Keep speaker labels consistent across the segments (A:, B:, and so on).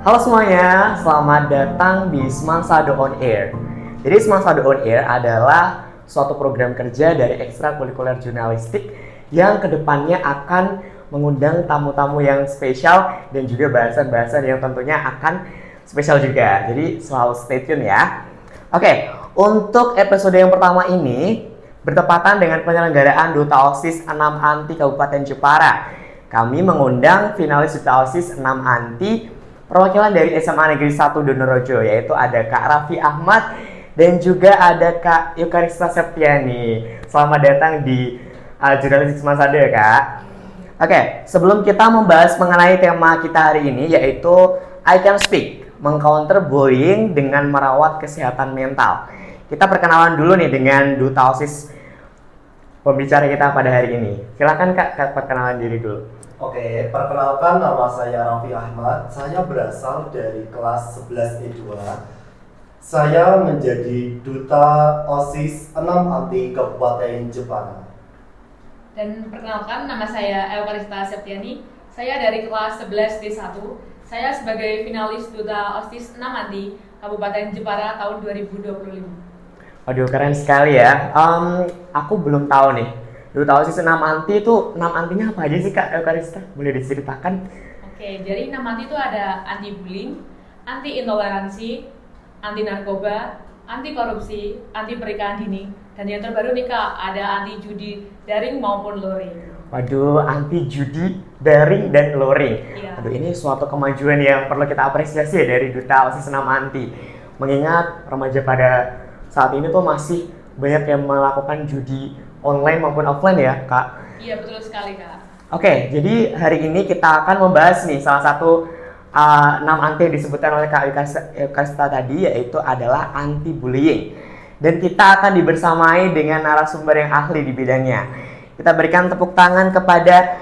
A: Halo semuanya, selamat datang di Semansado On Air. Jadi Semansado On Air adalah suatu program kerja dari ekstrakurikuler jurnalistik yang kedepannya akan mengundang tamu-tamu yang spesial dan juga bahasan-bahasan yang tentunya akan spesial juga. Jadi selalu stay tune ya. Oke, untuk episode yang pertama ini bertepatan dengan penyelenggaraan Duta OSIS 6 Anti Kabupaten Jepara. Kami mengundang finalis Duta OSIS 6 Anti perwakilan dari SMA Negeri 1 Donorejo, yaitu ada Kak Raffi Ahmad dan juga ada Kak Yukarista Septiani. Selamat datang di Jurnalistik Semansado ya Kak. Oke, sebelum kita membahas mengenai tema kita hari ini, yaitu I Can Speak, mengcounter bullying dengan merawat kesehatan mental. Kita perkenalan dulu nih dengan Duta OSIS pembicara kita pada hari ini. Silakan Kak, perkenalan diri dulu.
B: Oke, perkenalkan nama saya Raffi Ahmad. Saya berasal dari kelas 11 E2. Saya menjadi Duta OSIS 6 Anti Kabupaten Jepara.
C: Dan perkenalkan, nama saya Eukarista Septiani. Saya dari kelas 11 D1. Saya sebagai finalis Duta OSIS 6 Anti Kabupaten Jepara tahun 2025.
A: Waduh, keren sekali ya. Aku belum tahu nih, Duta OSIS 6 Anti itu 6 antinya apa aja sih Kak Eukarista? Boleh diceritakan?
C: Oke, jadi 6 anti itu ada anti bullying, anti intoleransi, anti narkoba, anti korupsi, anti pernikahan dini, dan yang terbaru nih Kak, ada anti judi daring maupun luring.
A: Waduh, anti judi daring dan luring.
C: Iya.
A: Aduh, ini suatu kemajuan yang perlu kita apresiasi ya dari Duta OSIS 6 Anti. Mengingat remaja pada saat ini tuh masih banyak yang melakukan judi online maupun offline ya Kak.
C: Iya, betul sekali Kak.
A: Oke, jadi hari ini kita akan membahas nih salah satu 6 anti yang disebutkan oleh Kak Eukarista tadi, yaitu adalah anti bullying. Dan kita akan dibersamai dengan narasumber yang ahli di bidangnya. Kita berikan tepuk tangan kepada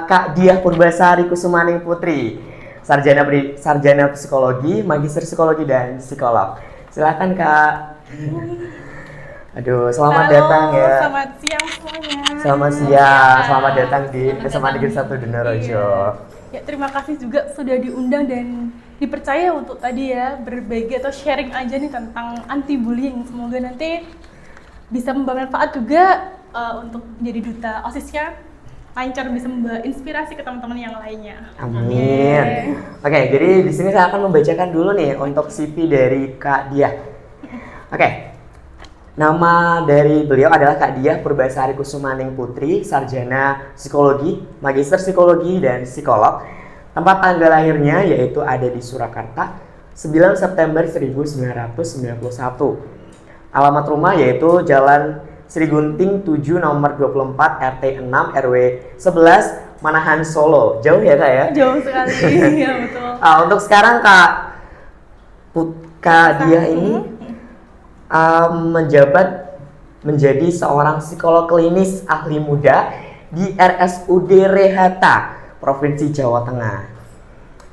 A: Kak Diah Purbasari Kusumaning Putri, sarjana psikologi, magister psikologi dan psikolog. Silakan Kak. Aduh, selamat datang ya.
D: Selamat siang semuanya.
A: Selamat siang, selamat datang di SMA Negeri 1 Donorejo.
D: Ya, terima kasih juga sudah diundang dan dipercaya untuk tadi ya berbagi atau sharing aja nih tentang anti bullying. Semoga nanti bisa membawa manfaat juga untuk menjadi duta OSIS-nya, lancar bisa membawa inspirasi ke teman-teman yang lainnya.
A: Amin. Oke, jadi di sini saya akan membacakan dulu nih untuk CV dari Kak Diah. Oke. Nama dari beliau adalah Kak Diah Purbasari Kusumaning Putri, sarjana psikologi, magister psikologi dan psikolog. Tempat tanggal lahirnya yaitu ada di Surakarta, 9 September 1991. Alamat rumah yaitu Jalan Sri Gunting 7 nomor 24 RT 6 RW 11 Manahan Solo. Jauh ya Kak ya?
D: Jauh sekali, ya betul.
A: Untuk sekarang Kak Diah ini menjabat menjadi seorang psikolog klinis ahli muda di RSUD Rehata, Provinsi Jawa Tengah.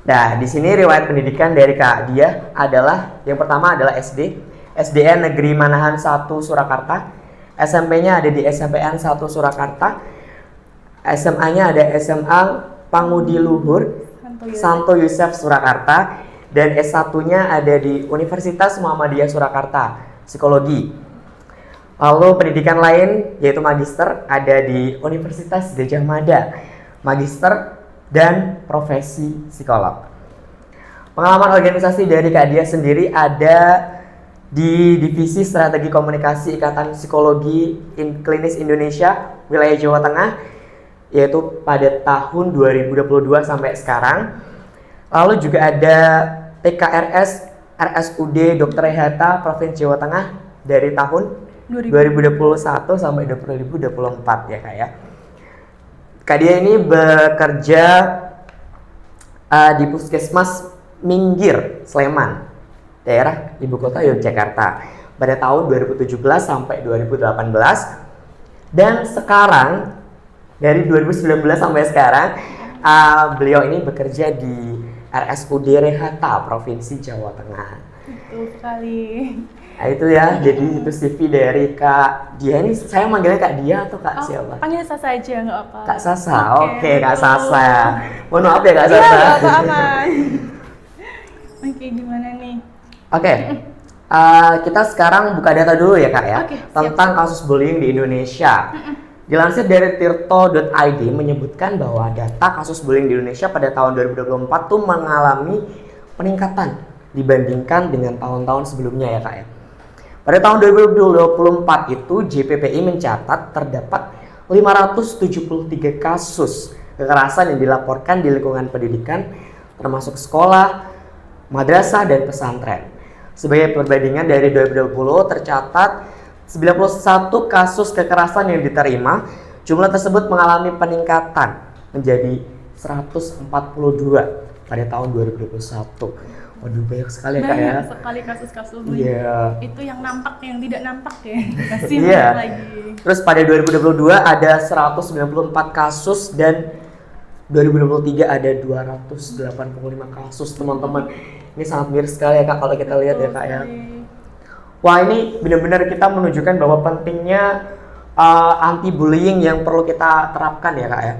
A: Nah, di sini riwayat pendidikan dari Kak Diah adalah yang pertama adalah SDN Negeri Manahan 1 Surakarta, SMP-nya ada di SMPN 1 Surakarta, SMA-nya ada SMA Pangudi Luhur Santo Yusuf Surakarta, dan S1-nya ada di Universitas Muhammadiyah Surakarta, psikologi. Lalu pendidikan lain yaitu magister ada di Universitas Gadjah Mada, magister dan profesi psikolog. Pengalaman organisasi dari Kak Diah sendiri ada di Divisi Strategi Komunikasi Ikatan Psikologi Klinis Indonesia wilayah Jawa Tengah, yaitu pada tahun 2022 sampai sekarang. Lalu juga ada TKRS RSUD Dr. Rehata Provinsi Jawa Tengah dari tahun 2021 sampai 2024 ya Kak ya. Kak Diah ini bekerja di Puskesmas Minggir, Sleman, daerah ibu kota Yogyakarta pada tahun 2017 sampai 2018. Dan sekarang dari 2019 sampai sekarang beliau ini bekerja di RSUD Rehata, Provinsi Jawa Tengah.
D: Betul sekali.
A: Nah itu ya, jadi itu CV dari Kak Diah. Ini saya manggilnya Kak Diah atau Kak siapa?
D: Panggil Sasa aja, nggak apa.
A: Kak Sasa, oke Kak
D: betul.
A: Sasa. Mohon maaf ya Kak
D: Iya,
A: Sasa.
D: nggak apa-apa, aman. kayak gimana nih?
A: Oke, kita sekarang buka data dulu ya kak ya,
D: Oke, siap,
A: tentang kasus bullying di Indonesia. Dilansir dari tirto.id menyebutkan bahwa data kasus bullying di Indonesia pada tahun 2024 tuh mengalami peningkatan dibandingkan dengan tahun-tahun sebelumnya ya kak ya. Pada tahun 2024 itu JPPI mencatat terdapat 573 kasus kekerasan yang dilaporkan di lingkungan pendidikan termasuk sekolah, madrasah, dan pesantren. Sebagai perbandingan dari 2020 tercatat 91 kasus kekerasan yang diterima, jumlah tersebut mengalami peningkatan menjadi 142 pada tahun 2021. Waduh, banyak sekali ya kak ya.
D: Banyak sekali kasus-kasus bullying.
A: Iya.
D: Itu yang nampak, yang tidak nampak ya. Kasih
A: Iya.
D: lagi.
A: Terus pada 2022 ada 194 kasus dan 2023 ada 285 kasus teman-teman. Ini sangat miris sekali ya kak kalau kita lihat ya kak ya. Wah, ini benar-benar kita menunjukkan bahwa pentingnya anti bullying yang perlu kita terapkan ya kak ya.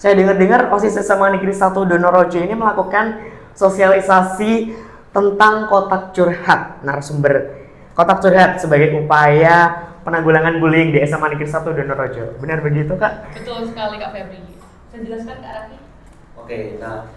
A: Saya dengar-dengar OSIS SMA Negeri 1 Donorojo ini melakukan sosialisasi tentang kotak curhat narasumber kotak curhat sebagai upaya penanggulangan bullying di SMA Negeri 1 Donorojo. Benar begitu kak?
C: Betul sekali Kak Febri. Saya jelaskan Kak Raffi.
B: Oke, nah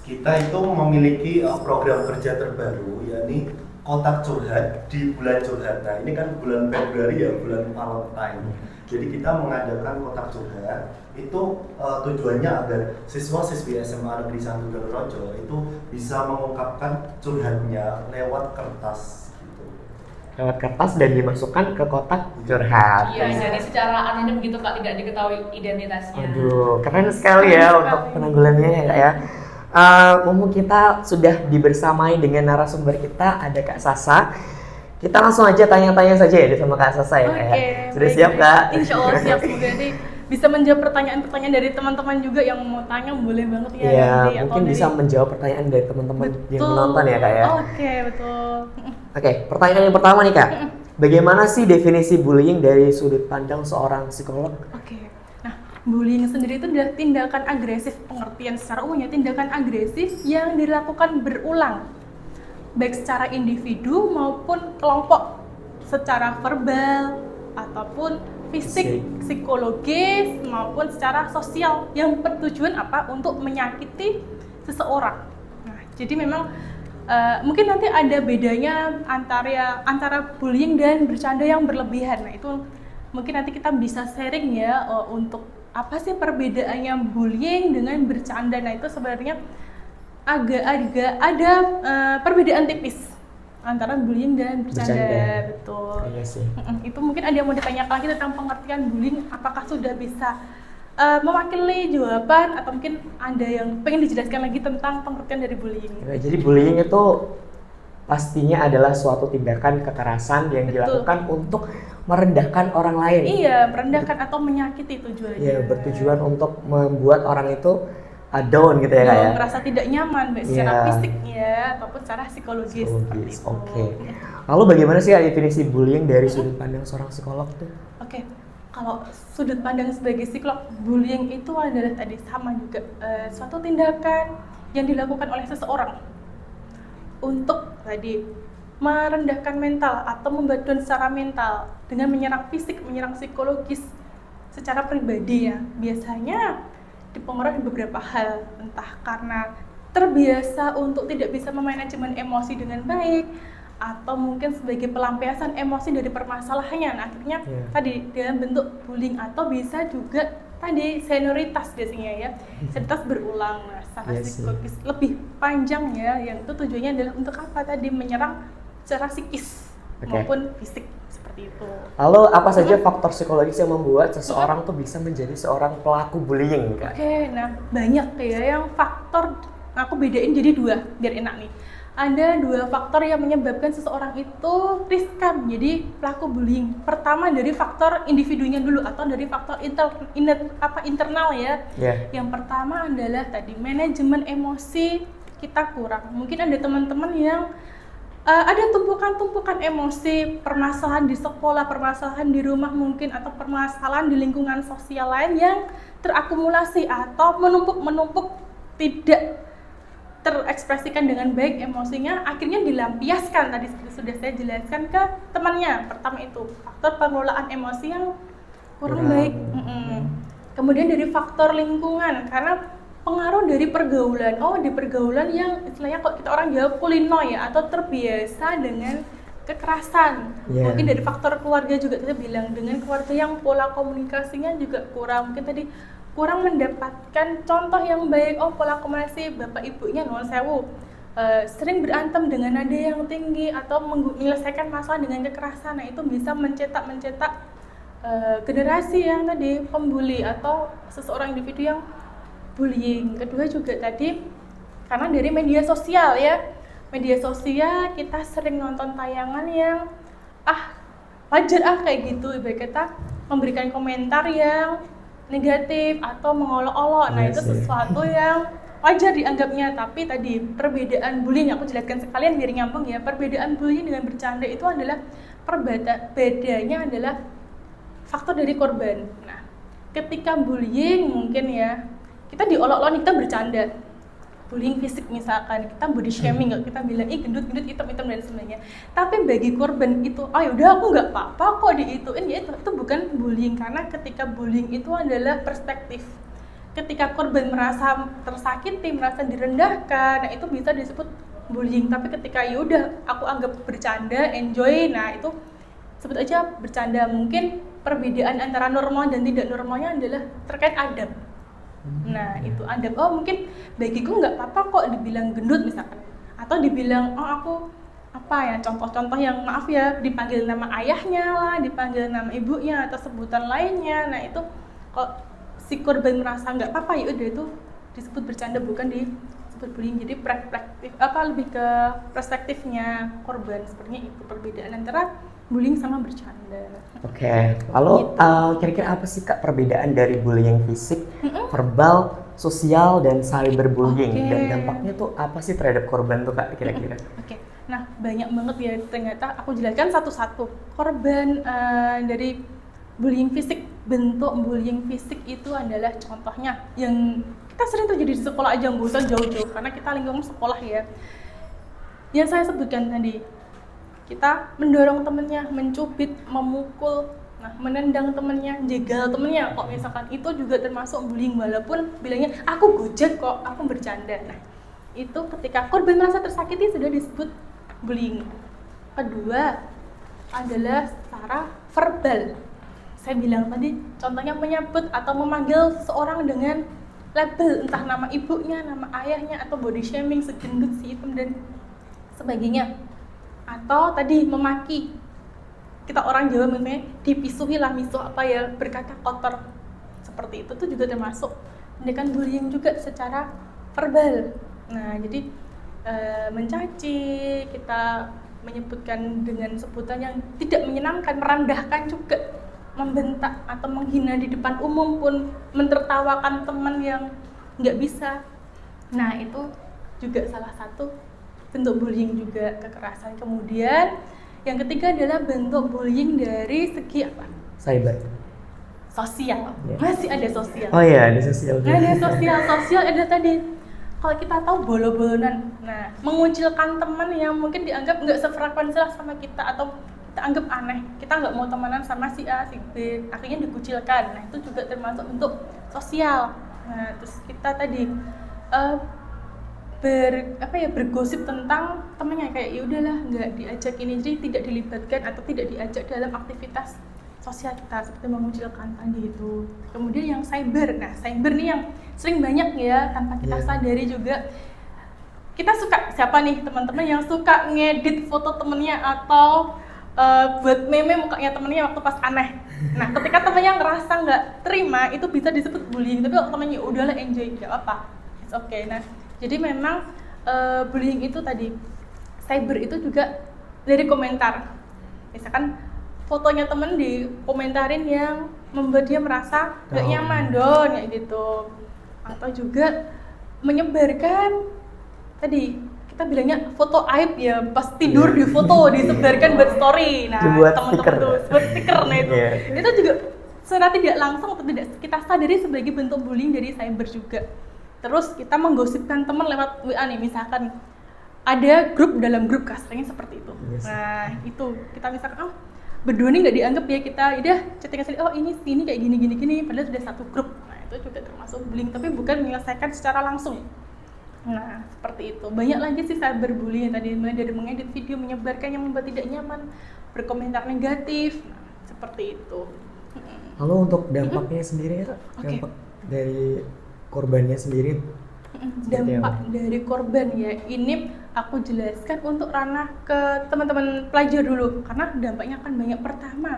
B: kita itu memiliki program kerja terbaru, yakni kotak curhat di bulan curhat. Nah ini kan bulan Februari ya, bulan Valentine. Jadi kita mengadakan kotak curhat itu tujuannya agar siswa-siswi SMA Negeri 1 Donorojo itu bisa mengungkapkan curhatnya lewat kertas gitu.
A: Lewat kertas dan dimasukkan ke kotak curhat.
C: Iya, jadi secara anonim gitu Kak, tidak diketahui identitasnya.
A: Aduh, keren sekali ya untuk penanggulangannya ya kak ya. Mumpung kita sudah dibersamai dengan narasumber kita, ada Kak Sasa. Kita langsung aja tanya-tanya saja ya sama Kak Sasa ya.
D: Oke,
A: Sudah
D: baik,
A: siap
D: baik.
A: Kak?
D: Insya Allah siap, semoga nanti bisa menjawab pertanyaan-pertanyaan dari teman-teman juga yang mau tanya, boleh banget ya.
A: Iya,
D: nanti, atau
A: mungkin
D: dari-
A: bisa menjawab pertanyaan dari teman-teman yang
D: Betul.
A: menonton ya Kak ya.
D: Oke, betul.
A: Oke, pertanyaan yang pertama nih Kak. Bagaimana sih definisi bullying dari sudut pandang seorang psikolog?
D: Oke, nah bullying sendiri itu adalah tindakan agresif, pengertian secara umumnya tindakan agresif yang dilakukan berulang, baik secara individu maupun kelompok, secara verbal ataupun fisik, psikologis maupun secara sosial yang bertujuan apa? Untuk menyakiti seseorang. Nah, jadi memang mungkin nanti ada bedanya antara bullying dan bercanda yang berlebihan. Nah, itu mungkin nanti kita bisa sharing ya untuk apa sih perbedaannya bullying dengan bercanda. Nah, itu sebenarnya agak-agak ada perbedaan tipis antara bullying dan bercanda. Betul.
A: Iya sih.
D: Itu mungkin ada yang mau ditanyakan lagi tentang pengertian bullying, apakah sudah bisa mewakili jawaban atau mungkin ada yang pengen dijelaskan lagi tentang pengertian dari bullying.
A: Ya, jadi bullying itu pastinya adalah suatu tindakan kekerasan yang
D: Betul.
A: dilakukan untuk merendahkan orang lain.
D: Iya, merendahkan atau menyakiti tujuannya.
A: Iya, bertujuan untuk membuat orang itu down gitu ya Kak ya.
D: Merasa tidak nyaman baik secara
A: Iya.
D: fisik ya ataupun secara psikologis. Seperti
A: Psikologis.
D: itu.
A: Oke. Lalu bagaimana sih definisi bullying dari sudut pandang seorang psikolog tuh?
D: Oke, kalau sudut pandang sebagai psikolog, bullying itu adalah tadi sama juga suatu tindakan yang dilakukan oleh seseorang untuk tadi merendahkan mental atau membuat down secara mental dengan menyerang fisik, menyerang psikologis secara pribadi ya. Biasanya dipengaruhi beberapa hal, entah karena terbiasa untuk tidak bisa memanajemen emosi dengan baik, atau mungkin sebagai pelampiasan emosi dari permasalahannya. Nah, akhirnya tadi dalam bentuk bullying, atau bisa juga tadi senioritas biasanya ya, senioritas berulang. Nah, secara
A: Iya sih.
D: psikologis lebih panjang ya, yang itu tujuannya adalah untuk apa tadi, menyerang secara psikis
A: Oke.
D: maupun fisik seperti itu.
A: Lalu apa saja faktor psikologis yang membuat seseorang tuh bisa menjadi seorang pelaku bullying Kak?
D: Oke, nah banyak ya yang faktor, aku bedain jadi dua biar enak nih. Ada dua faktor yang menyebabkan seseorang itu riskan jadi pelaku bullying. Pertama dari faktor individunya dulu atau dari faktor internal ya.
A: Iya.
D: Yang pertama adalah tadi manajemen emosi kita kurang. Mungkin ada teman-teman yang ada tumpukan-tumpukan emosi, permasalahan di sekolah, permasalahan di rumah mungkin, atau permasalahan di lingkungan sosial lain yang terakumulasi atau menumpuk tidak terekspresikan dengan baik emosinya, akhirnya dilampiaskan tadi sudah saya jelaskan ke temannya. Pertama itu faktor pengelolaan emosi yang kurang baik. Kemudian dari faktor lingkungan, karena pengaruh dari pergaulan. Oh, di pergaulan yang istilahnya kok kita orang Jawa kulino ya, atau terbiasa dengan kekerasan. Mungkin dari faktor keluarga juga kita bilang, dengan keluarga yang pola komunikasinya juga kurang, mungkin tadi kurang mendapatkan contoh yang baik. Oh, pola komunikasi bapak ibunya nuwun sewu, sering berantem dengan nada yang tinggi atau menyelesaikan masalah dengan kekerasan. Nah, itu bisa mencetak generasi yang tadi pembuli atau seseorang individu yang bullying. Kedua juga tadi karena dari media sosial ya, media sosial kita sering nonton tayangan yang wajar kayak gitu, ibarat kita memberikan komentar yang negatif atau mengolok-olok. Nah, itu sesuatu yang wajar dianggapnya. Tapi tadi perbedaan bullying, aku jelaskan sekalian biar nyambung ya. Perbedaan bullying dengan bercanda itu adalah bedanya adalah faktor dari korban. Nah, ketika bullying mungkin ya kita diolok-olok, kita bercanda. Bullying fisik misalkan, kita body shaming, kita bilang gendut-gendut, hitam-hitam dan sebagainya. Tapi bagi korban itu, yaudah aku nggak apa-apa kok diituin, ya itu bukan bullying. Karena ketika bullying itu adalah perspektif. Ketika korban merasa tersakiti, merasa direndahkan, nah itu bisa disebut bullying. Tapi ketika yaudah aku anggap bercanda, enjoy, nah itu sebut aja bercanda. Mungkin perbedaan antara normal dan tidak normalnya adalah terkait adab. Nah, itu adab. Oh, mungkin bagiku nggak apa-apa kok dibilang gendut misalkan, atau dibilang aku contoh-contoh yang maaf ya, dipanggil nama ayahnya lah, dipanggil nama ibunya atau sebutan lainnya. Nah, itu kalau si korban merasa nggak apa-apa, ya udah itu disebut bercanda, bukan disebut bullying. Jadi lebih ke perspektifnya korban. Sepertinya itu perbedaan antara bullying sama bercanda.
A: Oke, lalu kira-kira apa sih Kak perbedaan dari bullying fisik, verbal, sosial, dan cyberbullying? Dan dampaknya tuh apa sih terhadap korban tuh Kak kira-kira?
D: Oke, nah banyak banget ya ternyata. Aku jelaskan satu-satu. Korban dari bullying fisik, bentuk bullying fisik itu adalah contohnya yang kita sering terjadi di sekolah aja, nggak usah jauh-jauh karena kita lingkungan sekolah ya. Yang saya sebutkan tadi, kita mendorong temennya, mencubit, memukul, menendang temennya, jegal temennya, kok misalkan itu juga termasuk bullying, walaupun bilangnya aku gojek kok, aku bercanda. Nah, itu ketika korban merasa tersakiti sudah disebut bullying. Kedua adalah secara verbal. Saya bilang tadi, contohnya menyebut atau memanggil seseorang dengan label, entah nama ibunya, nama ayahnya, atau body shaming, segendut, si hitam, dan sebagainya. Atau tadi memaki, kita orang Jawa misalnya dipisuhi lah, misuh berkata kotor, seperti itu tuh juga termasuk tindakan bullying juga secara verbal. Nah, jadi mencaci, kita menyebutkan dengan sebutan yang tidak menyenangkan, merendahkan juga, membentak atau menghina di depan umum pun, mentertawakan teman yang nggak bisa. Nah, itu juga salah satu bentuk bullying juga, kekerasan. Kemudian yang ketiga adalah bentuk bullying dari segi apa?
A: Cyber.
D: Sosial. Masih ada sosial.
A: Oh iya, ada sosial.
D: Ada sosial ada tadi. Kalau kita tahu bolo-bolonan, nah mengucilkan teman yang mungkin dianggap nggak sefrekuensi lah sama kita, atau kita anggap aneh, kita nggak mau temenan sama si A, si B, akhirnya dikucilkan. Nah, itu juga termasuk bentuk sosial. Nah, terus kita tadi bergosip tentang temannya, kayak ya udahlah nggak diajak ini, jadi tidak dilibatkan atau tidak diajak dalam aktivitas sosial kita, seperti mengucilkan tadi itu. Kemudian yang cyber, nah cyber nih yang sering banyak ya tanpa kita sadari juga. Kita suka, siapa nih teman-teman yang suka ngedit foto temennya atau buat meme mukanya temennya waktu pas aneh. Nah, ketika temennya ngerasa nggak terima, itu bisa disebut bullying. Tapi kalau temennya udahlah enjoy, nggak apa, it's okay. Nah, jadi memang bullying itu tadi, cyber itu juga dari komentar. Misalkan fotonya temen dikomentarin yang membuat dia merasa nggak nyaman kayak gitu. Atau juga menyebarkan tadi, kita bilangnya foto aib ya, pas tidur di foto disebarkan buat story. Nah, teman-teman tuh buat stiker. Nah, itu juga secara tidak langsung atau tidak kita sadari sebagai bentuk bullying dari cyber juga. Terus kita menggosipkan teman lewat WA nih, misalkan ada grup dalam grup, kasarnya seperti itu.
A: Yes.
D: Nah itu kita misalkan berdua nih nggak dianggap ya, kita udah chatting sendiri, oh ini kayak gini, padahal sudah satu grup. Nah itu juga termasuk bullying, tapi bukan menyelesaikan secara langsung. Nah seperti itu. Banyak lagi sih cyberbullying yang tadi, mulai dari mengedit video, menyebarkan yang membuat tidak nyaman, berkomentar negatif, nah, seperti itu.
A: Lalu untuk dampaknya sendiri ya,
D: Oke.
A: dampak dari korbannya sendiri seperti
D: Dampak
A: apa?
D: dari korban ya, ini aku jelaskan untuk ranah ke teman-teman pelajar dulu, karena dampaknya akan banyak. Pertama,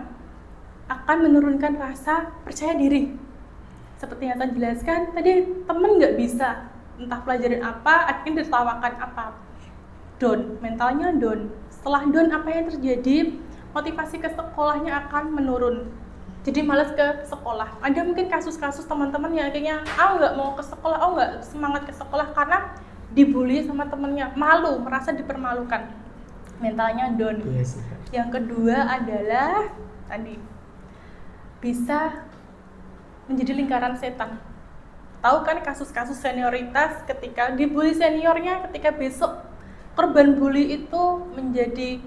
D: akan menurunkan rasa percaya diri. Seperti yang saya jelaskan tadi, teman nggak bisa entah pelajarin apa, akhirnya ditertawakan apa, down, mentalnya down. Setelah down, apa yang terjadi? Motivasi ke sekolahnya akan menurun, jadi malas ke sekolah. Ada mungkin kasus-kasus teman-teman yang akhirnya nggak mau ke sekolah, nggak semangat ke sekolah karena dibully sama temennya, malu, merasa dipermalukan, mentalnya down.
A: Iya sih, Kak.
D: Yang kedua adalah tadi bisa menjadi lingkaran setan. Tahu kan kasus-kasus senioritas, ketika dibully seniornya, ketika besok korban bully itu menjadi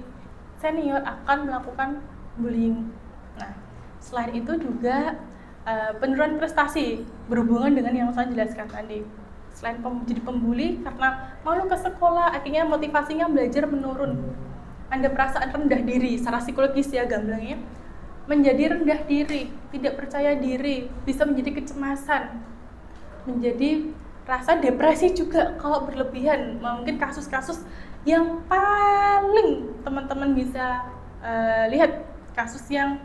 D: senior akan melakukan bullying. Nah, selain itu juga penurunan prestasi berhubungan dengan yang saya jelaskan tadi. Selain jadi pembuli karena malu ke sekolah, akhirnya motivasinya belajar menurun. Ada perasaan rendah diri, secara psikologis ya gamblangnya, menjadi rendah diri, tidak percaya diri, bisa menjadi kecemasan, menjadi rasa depresi juga kalau berlebihan. Mungkin kasus-kasus yang paling teman-teman bisa lihat, kasus yang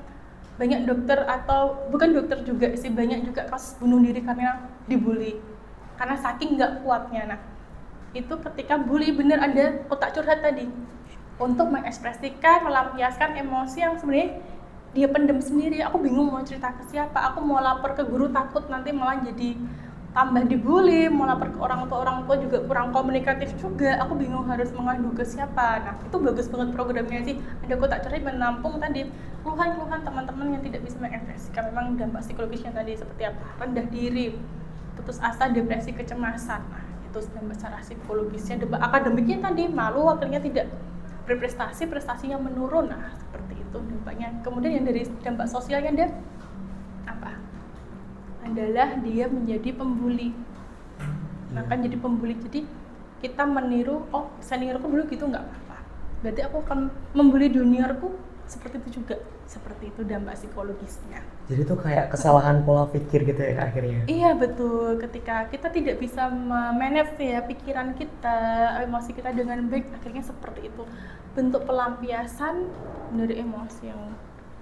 D: banyak dokter, atau bukan dokter juga sih, banyak juga kasus bunuh diri karena dibully, karena saking nggak kuatnya. Nah itu ketika bully, bener ada kotak curhat tadi untuk mengekspresikan, melampiaskan emosi yang sebenarnya dia pendem sendiri. Aku bingung mau cerita ke siapa, aku mau lapor ke guru takut nanti malah jadi tambah dibully, mau lapor ke orang tua juga kurang komunikatif juga, aku bingung harus mengadu ke siapa. Nah itu bagus banget programnya sih, ada kotak curhat menampung tadi keluhan-keluhan teman-teman yang tidak bisa mengekspresikan. Memang dampak psikologisnya tadi seperti apa, rendah diri, putus asa, depresi, kecemasan. Nah itu dampak secara psikologisnya. Dampak akademiknya tadi malu, akhirnya tidak berprestasi, prestasinya menurun. Nah seperti itu dampaknya. Kemudian yang dari dampak sosialnya ada apa? Adalah dia menjadi pembuli. Nah kan jadi pembuli, jadi kita meniru, oh seniorku dulu gitu, nggak apa-apa, berarti aku akan membuli juniorku seperti itu juga. Seperti itu dampak psikologisnya.
A: Jadi tuh kayak kesalahan pola pikir gitu ya Kak, akhirnya.
D: Iya betul, ketika kita tidak bisa manage ya pikiran kita, emosi kita dengan baik, akhirnya seperti itu. Bentuk pelampiasan dari emosi yang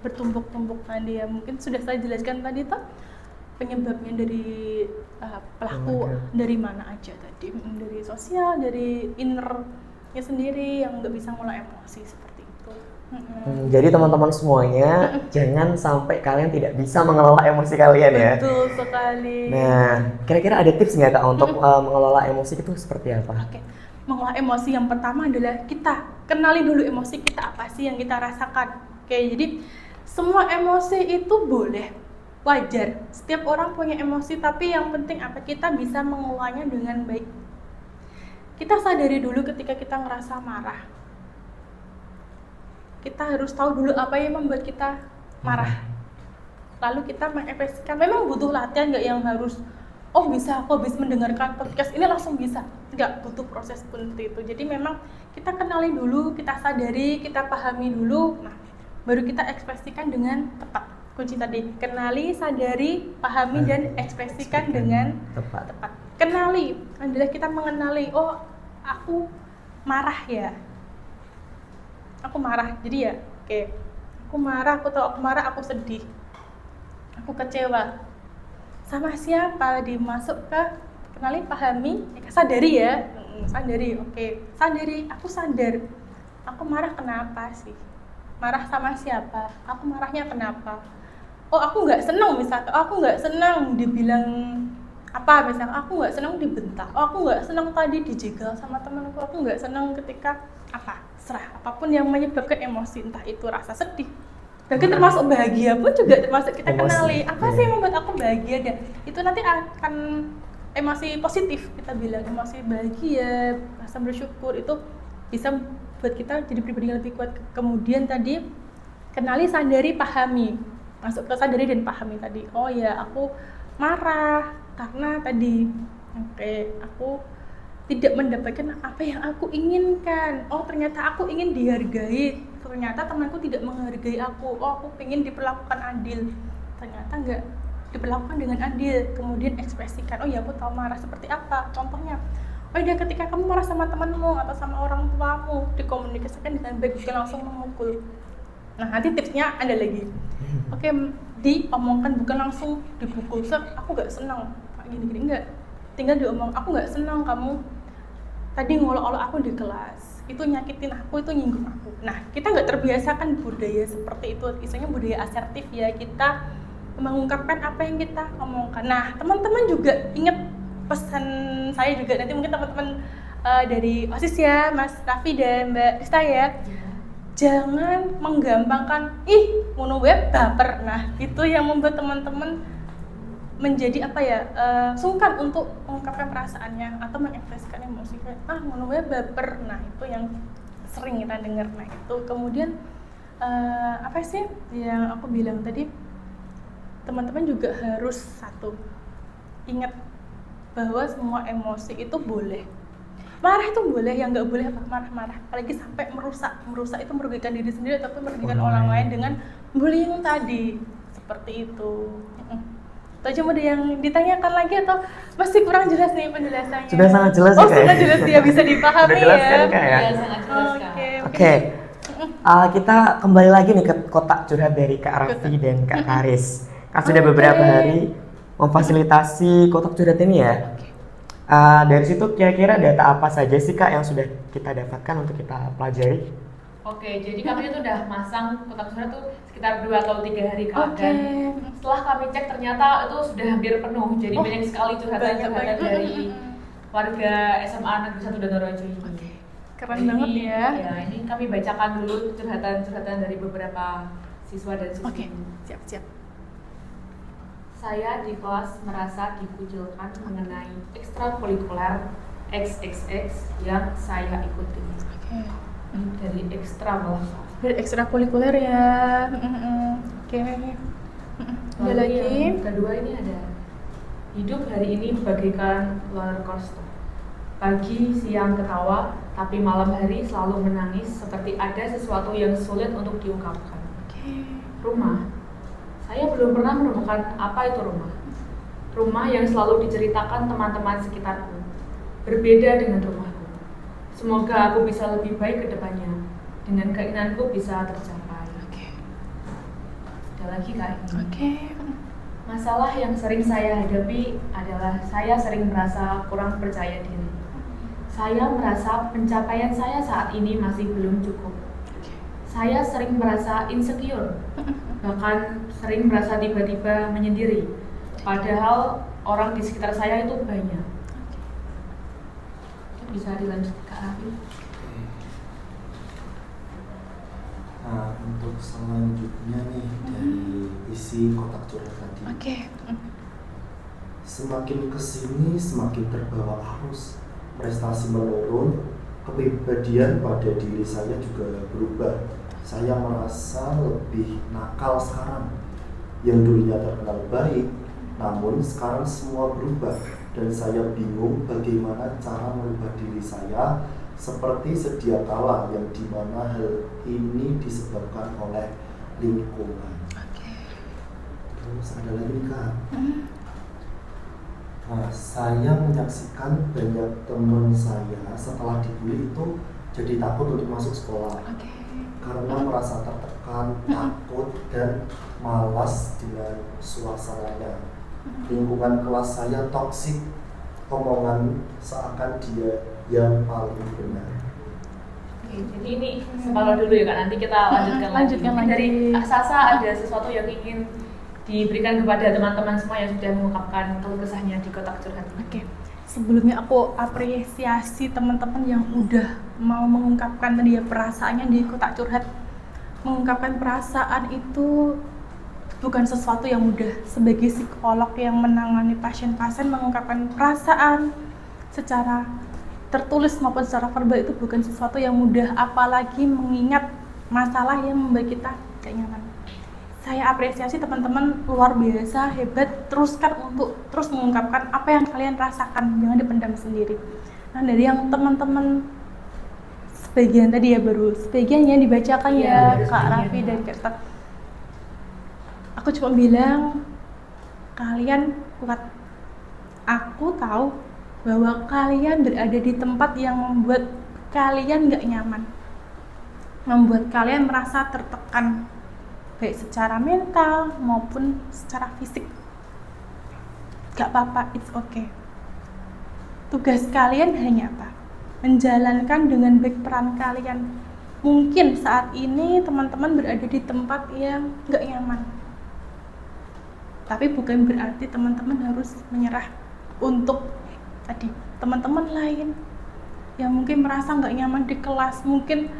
D: bertumpuk-tumpuk tadi ya, mungkin sudah saya jelaskan tadi tuh penyebabnya dari pelaku dari mana aja tadi, dari sosial, dari innernya sendiri yang nggak bisa mengelola emosi seperti itu.
A: Jadi teman-teman semuanya jangan sampai kalian tidak bisa mengelola emosi kalian ya.
D: Betul sekali.
A: Nah, kira-kira ada tips nggak Kak untuk mengelola emosi itu seperti apa?
D: Oke, mengelola emosi yang pertama adalah kita kenali dulu emosi kita apa sih yang kita rasakan. Oke, jadi semua emosi itu boleh, wajar. Setiap orang punya emosi, tapi yang penting apa, kita bisa mengelolanya dengan baik. Kita sadari dulu ketika kita ngerasa marah. Kita harus tahu dulu apa yang membuat kita marah. Lalu kita mengekspresikan. Memang butuh latihan, nggak yang harus bisa aku habis mendengarkan podcast ini langsung bisa. Nggak, butuh proses seperti itu. Jadi memang kita kenali dulu, kita sadari, kita pahami dulu. Nah, baru kita ekspresikan dengan tepat. Kunci tadi, kenali, sadari, pahami, dan ekspresikan dengan tepat. Kenali adalah kita mengenali, oh aku marah ya, aku marah, jadi ya oke, aku marah, aku tahu aku marah, aku sedih, aku kecewa. Sama siapa? Dimasuk ke kenali, pahami, sadari ya, sadari, oke, sadari, aku sadar, aku marah kenapa sih? Marah sama siapa? Aku marahnya kenapa? Oh aku nggak senang misalnya, aku nggak senang dibilang apa, misalnya aku nggak senang dibentak, oh aku nggak senang tadi dijegal sama temanku, aku nggak senang ketika apa, serah apapun yang menyebabkan emosi, entah itu rasa sedih, bahkan termasuk bahagia pun juga termasuk kita
A: emosi.
D: Kenali apa sih yang membuat aku bahagia, dan itu nanti akan emosi positif, kita bilang emosi bahagia, rasa bersyukur itu bisa buat kita jadi pribadi yang lebih kuat. Kemudian tadi kenali, sadari, pahami, masuk ke sadari dan pahami tadi. Oh ya, aku marah karena tadi aku tidak mendapatkan apa yang aku inginkan. Oh ternyata aku ingin dihargai, ternyata temanku tidak menghargai aku. Oh aku ingin diperlakukan adil, ternyata enggak diperlakukan dengan adil. Kemudian ekspresikan, oh ya aku tahu marah seperti apa. Contohnya, oh ya ketika kamu marah sama temanmu atau sama orang tuamu, dikomunikasikan dengan baik, bukan langsung memukul. Nah nanti tipsnya ada lagi. Oke, diomongkan, bukan langsung dipukul. Aku nggak senang gini-gini, enggak. Tinggal diomong, aku nggak senang kamu tadi ngolok-olok aku di kelas, itu nyakitin aku, itu nyinggung aku. Nah kita nggak terbiasa kan budaya seperti itu, istilahnya budaya asertif ya, kita mengungkapkan apa yang kita omongkan. Nah teman-teman juga ingat pesan saya juga, nanti mungkin teman-teman dari OSIS ya, Mas Raffi dan Mbak Rista ya, jangan menggampangkan, ngono web baper. Nah itu yang membuat teman-teman menjadi sungkan untuk mengungkapkan perasaannya atau mengekspresikan emosi, kayak ngono wae baper. Nah itu yang sering kita dengar. Nah itu kemudian apa sih yang aku bilang tadi, teman-teman juga harus satu, ingat bahwa semua emosi itu boleh. Marah itu boleh, yang nggak boleh apa marah-marah, apalagi sampai merusak itu merugikan diri sendiri ataupun merugikan orang lain dengan bullying tadi, seperti itu. Atau cuma ada yang ditanyakan lagi atau masih kurang jelas nih penjelasannya?
A: Sudah sangat jelas
D: ya,
A: Kak.
D: Sangat jelas ya, bisa dipahami.
A: Sudah jelas
D: ya.
A: kan, Kak, ya?
C: Iya, sangat jelas Kak.
A: Oke. Kita kembali lagi nih ke kotak curhat dari Kak Raffi dan Kak Karis. Kan sudah beberapa hari memfasilitasi kotak curhat ini ya. Dari situ kira-kira data apa saja sih Kak yang sudah kita dapatkan untuk kita pelajari?
C: Oke, jadi kami itu udah masang kotak surat tuh sekitar 2 atau 3 hari Kak. Dan setelah kami cek ternyata itu sudah hampir penuh. Jadi banyak sekali curhatan-curhatan dari warga SMA Negeri 1 Danaurojo ini.
D: Keren banget ya.
C: Ya, ini kami bacakan dulu curhatan-curhatan dari beberapa siswa dan siswi.
D: Oke, siap-siap.
C: Saya di kelas merasa dikucilkan mengenai ekstrakurikuler XXX yang saya ikuti. Ini dari ekstra malah.
D: Dari ekstrakurikuler ya. Oke. Ada lagi.
C: Yang kedua ini ada, hidup hari ini bagaikan roller coaster. Pagi, siang ketawa, tapi malam hari selalu menangis seperti ada sesuatu yang sulit untuk diungkapkan. Rumah. Saya belum pernah menemukan apa itu rumah. Rumah yang selalu diceritakan teman-teman sekitarku. Berbeda dengan rumahku. Semoga aku bisa lebih baik ke depannya, dengan keinginanku bisa tercapai. Ada lagi Kak. Masalah yang sering saya hadapi adalah saya sering merasa kurang percaya diri. Saya merasa pencapaian saya saat ini masih belum cukup. Saya sering merasa insecure, bahkan sering merasa tiba-tiba menyendiri. Padahal orang di sekitar saya itu banyak. Bisa dilanjut Kak Raffi.
B: Nah, untuk selanjutnya nih dari isi kotak curhat tadi. Semakin kesini semakin terbawa arus, prestasi menurun, kepribadian pada diri saya juga berubah. Saya merasa lebih nakal sekarang. Yang dulunya terkenal baik, namun sekarang semua berubah. Dan saya bingung bagaimana cara merubah diri saya seperti sedia kala yang dimana hal ini disebabkan oleh lingkungan. Terus ada lagi nih Kak. Nah, saya menyaksikan banyak teman saya setelah dibully itu jadi takut untuk masuk sekolah. Karena merasa tertekan, takut, dan malas dengan suasananya. Lingkungan kelas saya toksik, omongan seakan dia yang paling benar.
C: Jadi ini separuh dulu ya Kak, nanti kita lanjutkan lagi. Dari Kak Sasa ada sesuatu yang ingin diberikan kepada teman-teman semua yang sudah mengungkapkan keluh kesahnya di kotak curhat.
D: Sebelumnya aku apresiasi teman-teman yang udah mau mengungkapkan tadi ya perasaannya di kotak curhat. Mengungkapkan perasaan itu bukan sesuatu yang mudah. Sebagai psikolog yang menangani pasien-pasien, mengungkapkan perasaan secara tertulis maupun secara verbal itu bukan sesuatu yang mudah, apalagi mengingat masalah yang membuat kita tidak nyaman. Saya apresiasi teman-teman, luar biasa, hebat, teruskan untuk terus mengungkapkan apa yang kalian rasakan, jangan dipendam sendiri. Nah, dari yang teman-teman sebagian tadi ya, baru sebagian yang dibacakan
C: Iya,
D: ya Kak
C: sebagian.
D: Raffi dan Kak Esta. Aku cuma bilang kalian kuat. Aku tahu bahwa kalian berada di tempat yang membuat kalian nggak nyaman, membuat kalian merasa tertekan, baik secara mental maupun secara fisik. Gak apa-apa, it's okay. Tugas kalian hanya apa? Menjalankan dengan baik peran kalian. Mungkin saat ini teman-teman berada di tempat yang gak nyaman, tapi bukan berarti teman-teman harus menyerah untuk tadi teman-teman lain yang mungkin merasa nggak nyaman di kelas, mungkin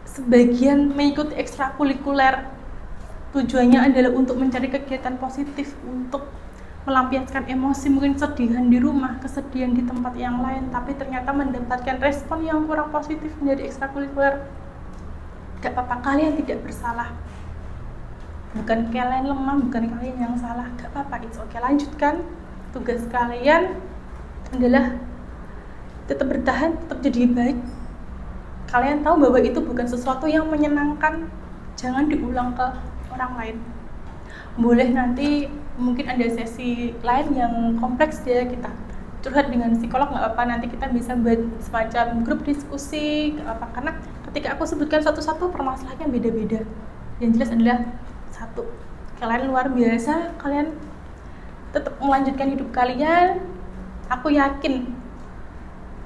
D: sebagian mengikuti ekstrakurikuler tujuannya adalah untuk mencari kegiatan positif, untuk melampiaskan emosi, mungkin kesedihan di rumah, kesedihan di tempat yang lain, tapi ternyata mendapatkan respon yang kurang positif menjadi ekstrakurikuler. Gak apa-apa, kalian tidak bersalah, bukan kalian lemah, bukan kalian yang salah. Gak apa-apa, it's okay, lanjutkan. Tugas kalian adalah tetap bertahan, tetap jadi baik. Kalian tahu bahwa itu bukan sesuatu yang menyenangkan, jangan diulang ke orang lain. Boleh nanti mungkin ada sesi lain yang kompleks ya, kita curhat dengan psikolog, nggak apa-apa, nanti kita bisa buat semacam grup diskusi, nggak apa, karena ketika aku sebutkan satu-satu permasalahannya beda-beda. Yang jelas adalah satu, kalian luar biasa, kalian tetap melanjutkan hidup kalian. Aku yakin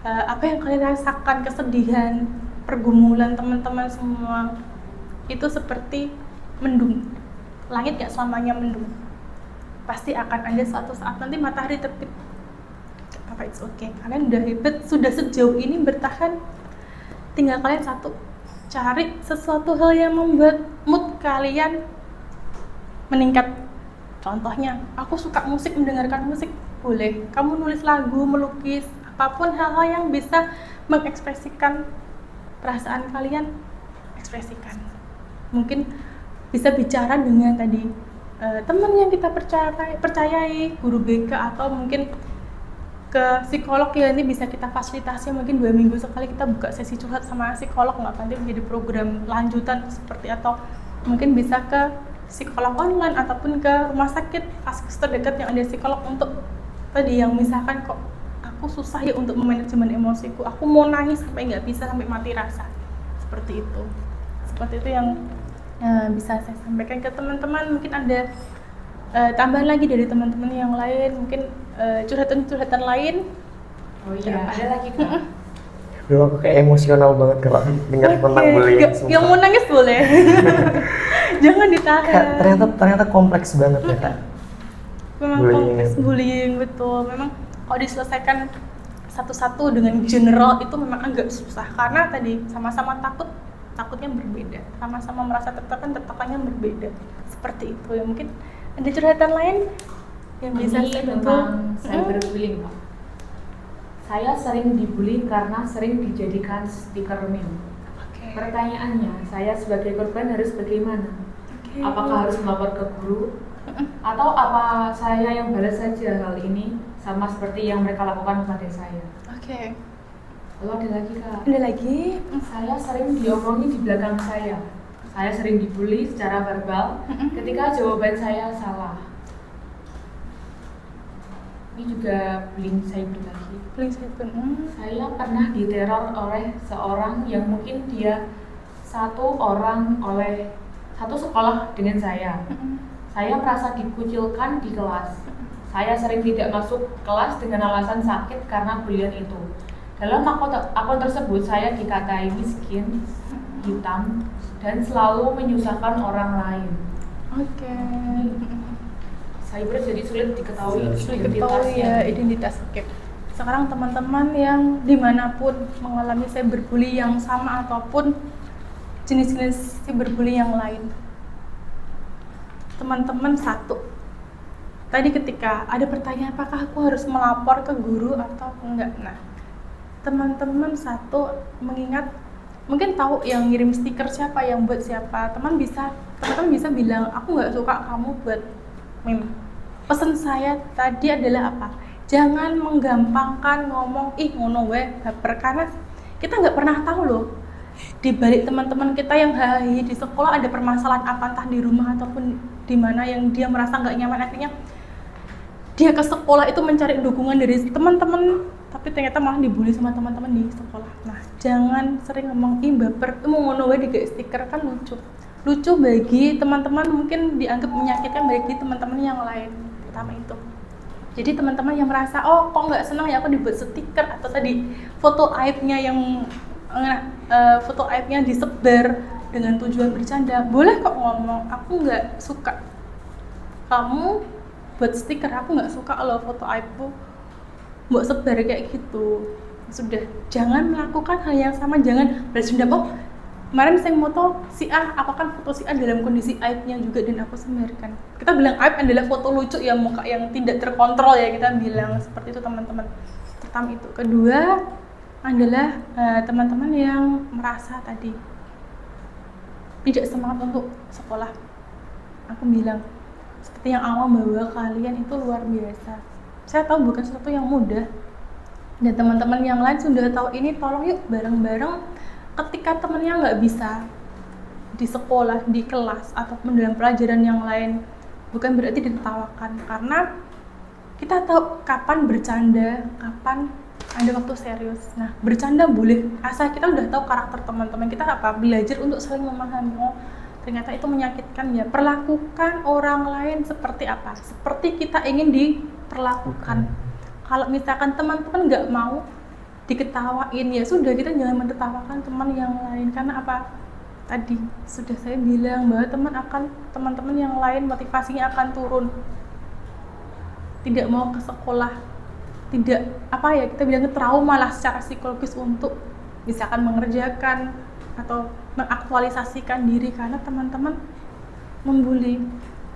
D: apa yang kalian rasakan, kesedihan, pergumulan teman-teman semua itu seperti mendung. Langit gak selamanya mendung, pasti akan ada suatu saat nanti matahari terbit. Apa, it's okay, kalian udah hebat, sudah sejauh ini bertahan. Tinggal kalian satu, cari sesuatu hal yang membuat mood kalian meningkat. Contohnya, aku suka musik, mendengarkan musik, boleh. Kamu nulis lagu, melukis, apapun hal-hal yang bisa mengekspresikan perasaan kalian, ekspresikan. Mungkin bisa bicara dengan tadi teman yang kita percayai, guru BK, atau mungkin ke psikolog ya, ini bisa kita fasilitasi, mungkin 2 minggu sekali kita buka sesi curhat sama psikolog, nggak nanti menjadi program lanjutan seperti, atau mungkin bisa ke psikolog online ataupun ke rumah sakit vaskes terdekat yang ada psikolog untuk tadi yang misalkan kok aku susah ya untuk memanajemen emosiku, aku mau nangis sampai nggak bisa, sampai mati rasa, seperti itu yang bisa saya sampaikan ke teman-teman. Mungkin ada tambahan lagi dari teman-teman yang lain, mungkin curhatan lain.
C: Oh iya, ada lagi Kak.
A: Duh, aku kayak emosional banget kalau dengar tentang bullying.
D: Yang mau nangis boleh. Jangan ditahan.
A: Kak, ternyata kompleks banget ya Kak.
D: Memang kompleks bullying, betul. Memang kalau diselesaikan satu-satu dengan general itu memang agak susah, karena tadi sama-sama takutnya berbeda, sama-sama merasa tertekannya berbeda. Seperti itu ya. Mungkin ada curhatan lain yang bisa
C: Ini
D: saya bantu.
C: tentang cyberbullying Pak. Saya sering dibully karena sering dijadikan stiker meme.
D: Oke.
C: Pertanyaannya, saya sebagai korban harus bagaimana?
D: Oke.
C: Apakah harus melapor ke guru? Atau apa saya yang balas saja hal ini sama seperti yang mereka lakukan kepada saya?
D: Oke.
C: Lalu ada lagi Kak.
D: Ada lagi?
C: Saya sering diomongin di belakang saya. Saya sering dibully secara verbal ketika jawaban saya salah. Ini juga bullying cyber lagi.
D: Bullying cyber.
C: Saya pernah diteror oleh seorang yang mungkin dia satu sekolah dengan saya. Saya merasa dikucilkan di kelas. Saya sering tidak masuk kelas dengan alasan sakit karena bulian itu. Dalam akun tersebut saya dikatai miskin, hitam, dan selalu menyusahkan orang lain.
D: Oke.
C: Cyber jadi sulit diketahui
D: Diketahui ya identitas. Oke. Sekarang teman-teman yang dimanapun mengalami cyberbully yang sama ataupun jenis-jenis cyberbully yang lain, teman-teman satu. Tadi ketika ada pertanyaan apakah aku harus melapor ke guru atau enggak. Nah, teman-teman satu mengingat mungkin tahu yang ngirim stiker siapa, yang buat siapa. Teman-teman bisa bilang aku nggak suka kamu buat meme. Pesan saya tadi adalah apa? Jangan menggampangkan ngomong ngono we baper, karena kita nggak pernah tahu loh di balik teman-teman kita yang hahi di sekolah ada permasalahan apa, entah di rumah ataupun di mana yang dia merasa nggak nyaman. Akhirnya dia ke sekolah itu mencari dukungan dari teman-teman, tapi ternyata malah dibully sama teman-teman di sekolah. Nah, jangan sering ngomong baper, mau ngono wae digawe stiker, kan lucu bagi teman-teman, mungkin dianggap menyakitkan bagi teman-teman yang lain. Pertama itu. Jadi teman-teman yang merasa kok nggak senang ya aku dibuat stiker, atau tadi foto aibnya disebar dengan tujuan bercanda, boleh kok ngomong aku nggak suka kamu buat stiker, aku nggak suka kalau foto aibku buat sebar kayak gitu. Sudah, jangan melakukan hal yang sama, jangan balas dendam. Kemarin saya moto si A, aku kan foto si A dalam kondisi aibnya juga dan aku sebarkan. Kita bilang aib adalah foto lucu ya, muka yang tidak terkontrol ya, kita bilang seperti itu teman-teman. Pertama itu. Kedua adalah teman-teman yang merasa tadi tidak semangat untuk sekolah. Aku bilang seperti yang awal bahwa kalian itu luar biasa. Saya tahu bukan sesuatu yang mudah, dan teman-teman yang lain sudah tahu ini. Tolong yuk bareng-bareng, ketika temennya nggak bisa di sekolah, di kelas, ataupun dalam pelajaran yang lain, bukan berarti ditertawakan, karena kita tahu kapan bercanda, kapan ada waktu serius. Nah, bercanda boleh, asal kita udah tahu karakter teman-teman kita apa, belajar untuk saling memahami. Ternyata itu menyakitkan ya. Perlakukan orang lain seperti apa? Seperti kita ingin diperlakukan. Kalau misalkan teman-teman nggak mau diketawain, ya sudah, kita jangan menertawakan teman yang lain. Karena apa? Tadi sudah saya bilang bahwa teman-teman yang lain motivasinya akan turun, tidak mau ke sekolah, tidak kita bilang trauma lah secara psikologis untuk misalkan mengerjakan atau mengaktualisasikan diri karena teman-teman membuli.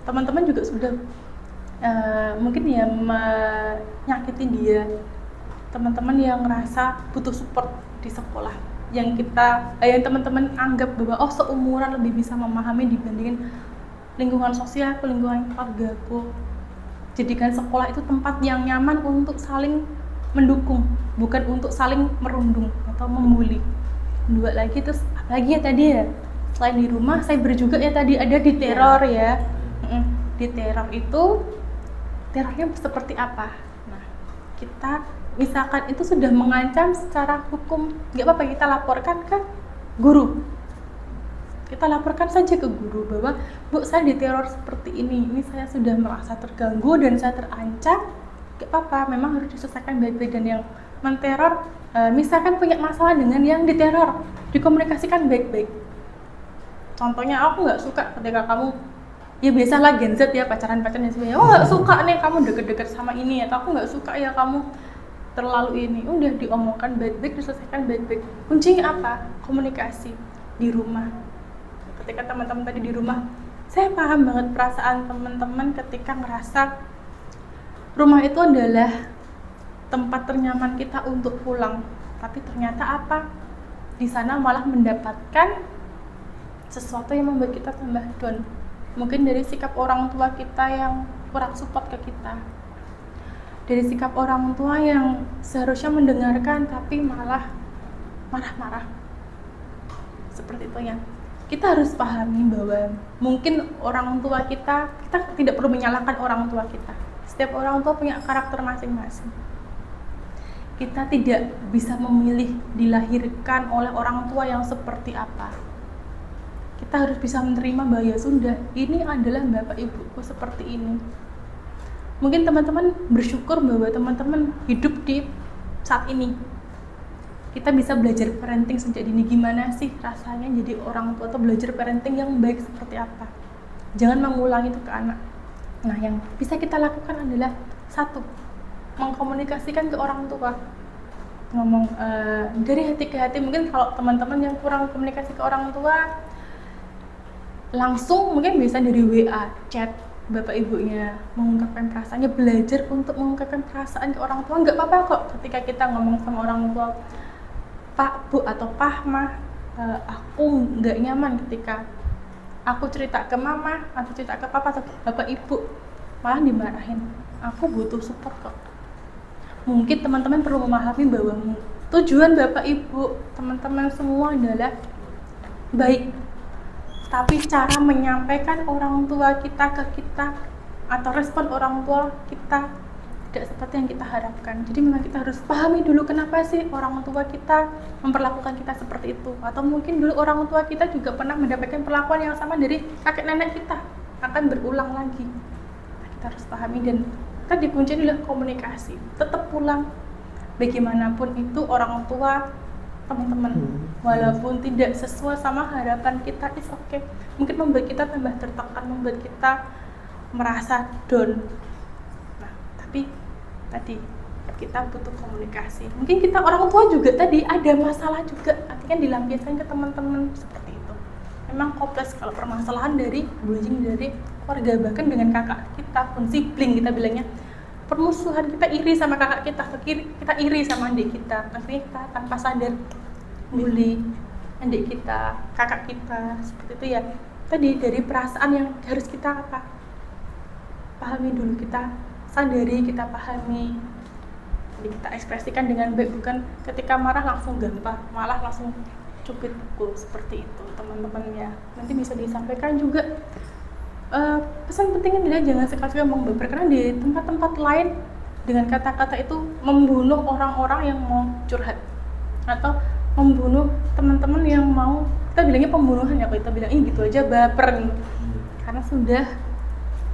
D: Teman-teman juga sudah mungkin ya menyakiti dia. Teman-teman yang ngerasa butuh support di sekolah, yang teman-teman anggap bahwa seumuran lebih bisa memahami dibandingin lingkungan sosial, lingkungan keluargaku. Jadikan sekolah itu tempat yang nyaman untuk saling mendukung, bukan untuk saling merundung atau membuli. Dua lagi, terus lagi ya tadi ya, selain di rumah cyber juga ya tadi ada di teror ya. Di teror itu terornya seperti apa? Nah, kita misalkan itu sudah mengancam secara hukum, nggak apa-apa kita laporkan ke guru. Kita laporkan saja ke guru bahwa Bu, saya diteror seperti ini saya sudah merasa terganggu dan saya terancam. Nggak apa-apa, memang harus diselesaikan baik-baik, dan yang menteror misalkan punya masalah dengan yang diteror, dikomunikasikan baik-baik. Contohnya, aku nggak suka ketika kamu, ya biasalah Gen Z ya, pacaran-pacaran dan sebagainya, nggak suka nih kamu deket-deket sama ini, atau aku nggak suka ya kamu terlalu ini. Udah diomongkan baik-baik, diselesaikan baik-baik. Kuncinya apa? Komunikasi di rumah. Ketika teman-teman tadi di rumah, saya paham banget perasaan teman-teman ketika ngerasa rumah itu adalah tempat ternyaman kita untuk pulang, tapi ternyata apa? Di sana malah mendapatkan sesuatu yang membuat kita tambah down. Mungkin dari sikap orang tua kita yang kurang support ke kita, dari sikap orang tua yang seharusnya mendengarkan tapi malah marah-marah. Seperti itu ya. Kita harus pahami bahwa mungkin orang tua kita tidak perlu menyalahkan orang tua kita. Setiap orang tua punya karakter masing-masing. Kita tidak bisa memilih dilahirkan oleh orang tua yang seperti apa. Kita harus bisa menerima bahwa ya sudah, ini adalah bapak ibuku seperti ini. Mungkin teman-teman bersyukur bahwa teman-teman hidup di saat ini. Kita bisa belajar parenting sejak dini. Gimana sih rasanya jadi orang tua, atau belajar parenting yang baik seperti apa. Jangan mengulangi itu ke anak. Nah, yang bisa kita lakukan adalah satu, mengkomunikasikan ke orang tua. Ngomong dari hati ke hati. Mungkin kalau teman-teman yang kurang komunikasi ke orang tua, langsung mungkin bisa dari WA, chat bapak ibunya, mengungkapkan perasaannya, belajar untuk mengungkapkan perasaan ke orang tua. Nggak apa-apa kok ketika kita ngomong sama orang tua, Pak, Bu, atau Pak, Ma, aku nggak nyaman ketika aku cerita ke mama atau cerita ke papa atau bapak ibu malah dimarahin. Aku butuh support kok. Mungkin teman-teman perlu memahami bahwa tujuan bapak ibu, teman-teman semua adalah baik, tapi cara menyampaikan orang tua kita ke kita atau respon orang tua kita tidak seperti yang kita harapkan. Jadi memang kita harus pahami dulu kenapa sih orang tua kita memperlakukan kita seperti itu, atau mungkin dulu orang tua kita juga pernah mendapatkan perlakuan yang sama dari kakek nenek kita, akan berulang lagi. Kita harus pahami, dan tadi kuncinya adalah komunikasi. Tetap pulang, bagaimanapun itu orang tua teman-teman, walaupun tidak sesuai sama harapan kita, is okay. Mungkin membuat kita tambah tertekan, membuat kita merasa down. Nah, tapi tadi kita butuh komunikasi. Mungkin kita orang tua juga tadi ada masalah juga, artinya dilampiaskan ke teman-teman seperti itu. Memang kompleks kalau permasalahan dari bullying dari keluarga, bahkan dengan kakak kita pun, sibling kita bilangnya, permusuhan, kita iri sama kakak kita iri sama adik kita, akhirnya kita tanpa sadar bully adik kita, kakak kita, seperti itu ya. Tadi dari perasaan yang harus kita pahami dulu, kita sadari, kita pahami, jadi kita ekspresikan dengan baik, bukan ketika marah langsung gampar, malah langsung cubit pukul, seperti itu teman-teman ya. Nanti bisa disampaikan juga pesan pentingnya adalah jangan sekali-kali membaper, karena di tempat-tempat lain dengan kata-kata itu membunuh orang-orang yang mau curhat atau membunuh teman-teman yang mau, kita bilangnya pembunuhan ya, kalau kita bilang ini gitu aja baper nih, karena sudah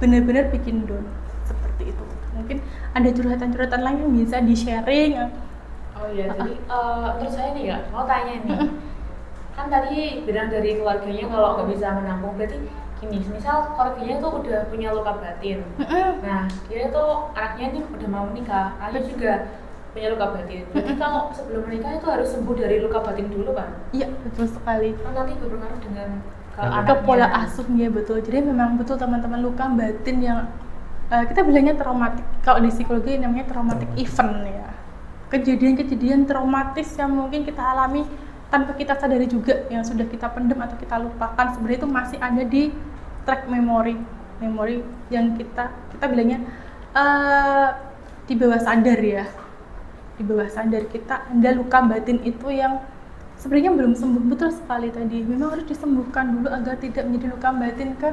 D: benar-benar bikin down seperti itu. Mungkin ada curhatan-curhatan lain yang bisa di-sharing.
C: Oh iya, jadi terus saya nih mau tanya nih, kan tadi bilang dari keluarganya kalau nggak bisa menampung, berarti gini, misal keluarganya tuh udah punya luka batin, nah dia tuh anaknya nih udah mau menikah, anaknya juga punya luka batin, berarti kalau sebelum menikah itu harus sembuh dari luka batin dulu kan?
D: Iya, betul sekali.
C: Kan nanti berpengaruh dengan
D: Ke pola asuhnya, betul. Jadi memang betul teman-teman, luka batin yang kita bilangnya traumatik, kalau di psikologi namanya traumatic event ya, kejadian-kejadian traumatis yang mungkin kita alami tanpa kita sadari juga, yang sudah kita pendam atau kita lupakan, sebenarnya itu masih ada di track memori yang kita bilangnya di bawah sadar ya, di bawah sadar kita ada luka batin itu yang sebenarnya belum sembuh. Betul sekali tadi, memang harus disembuhkan dulu agar tidak menjadi luka batin ke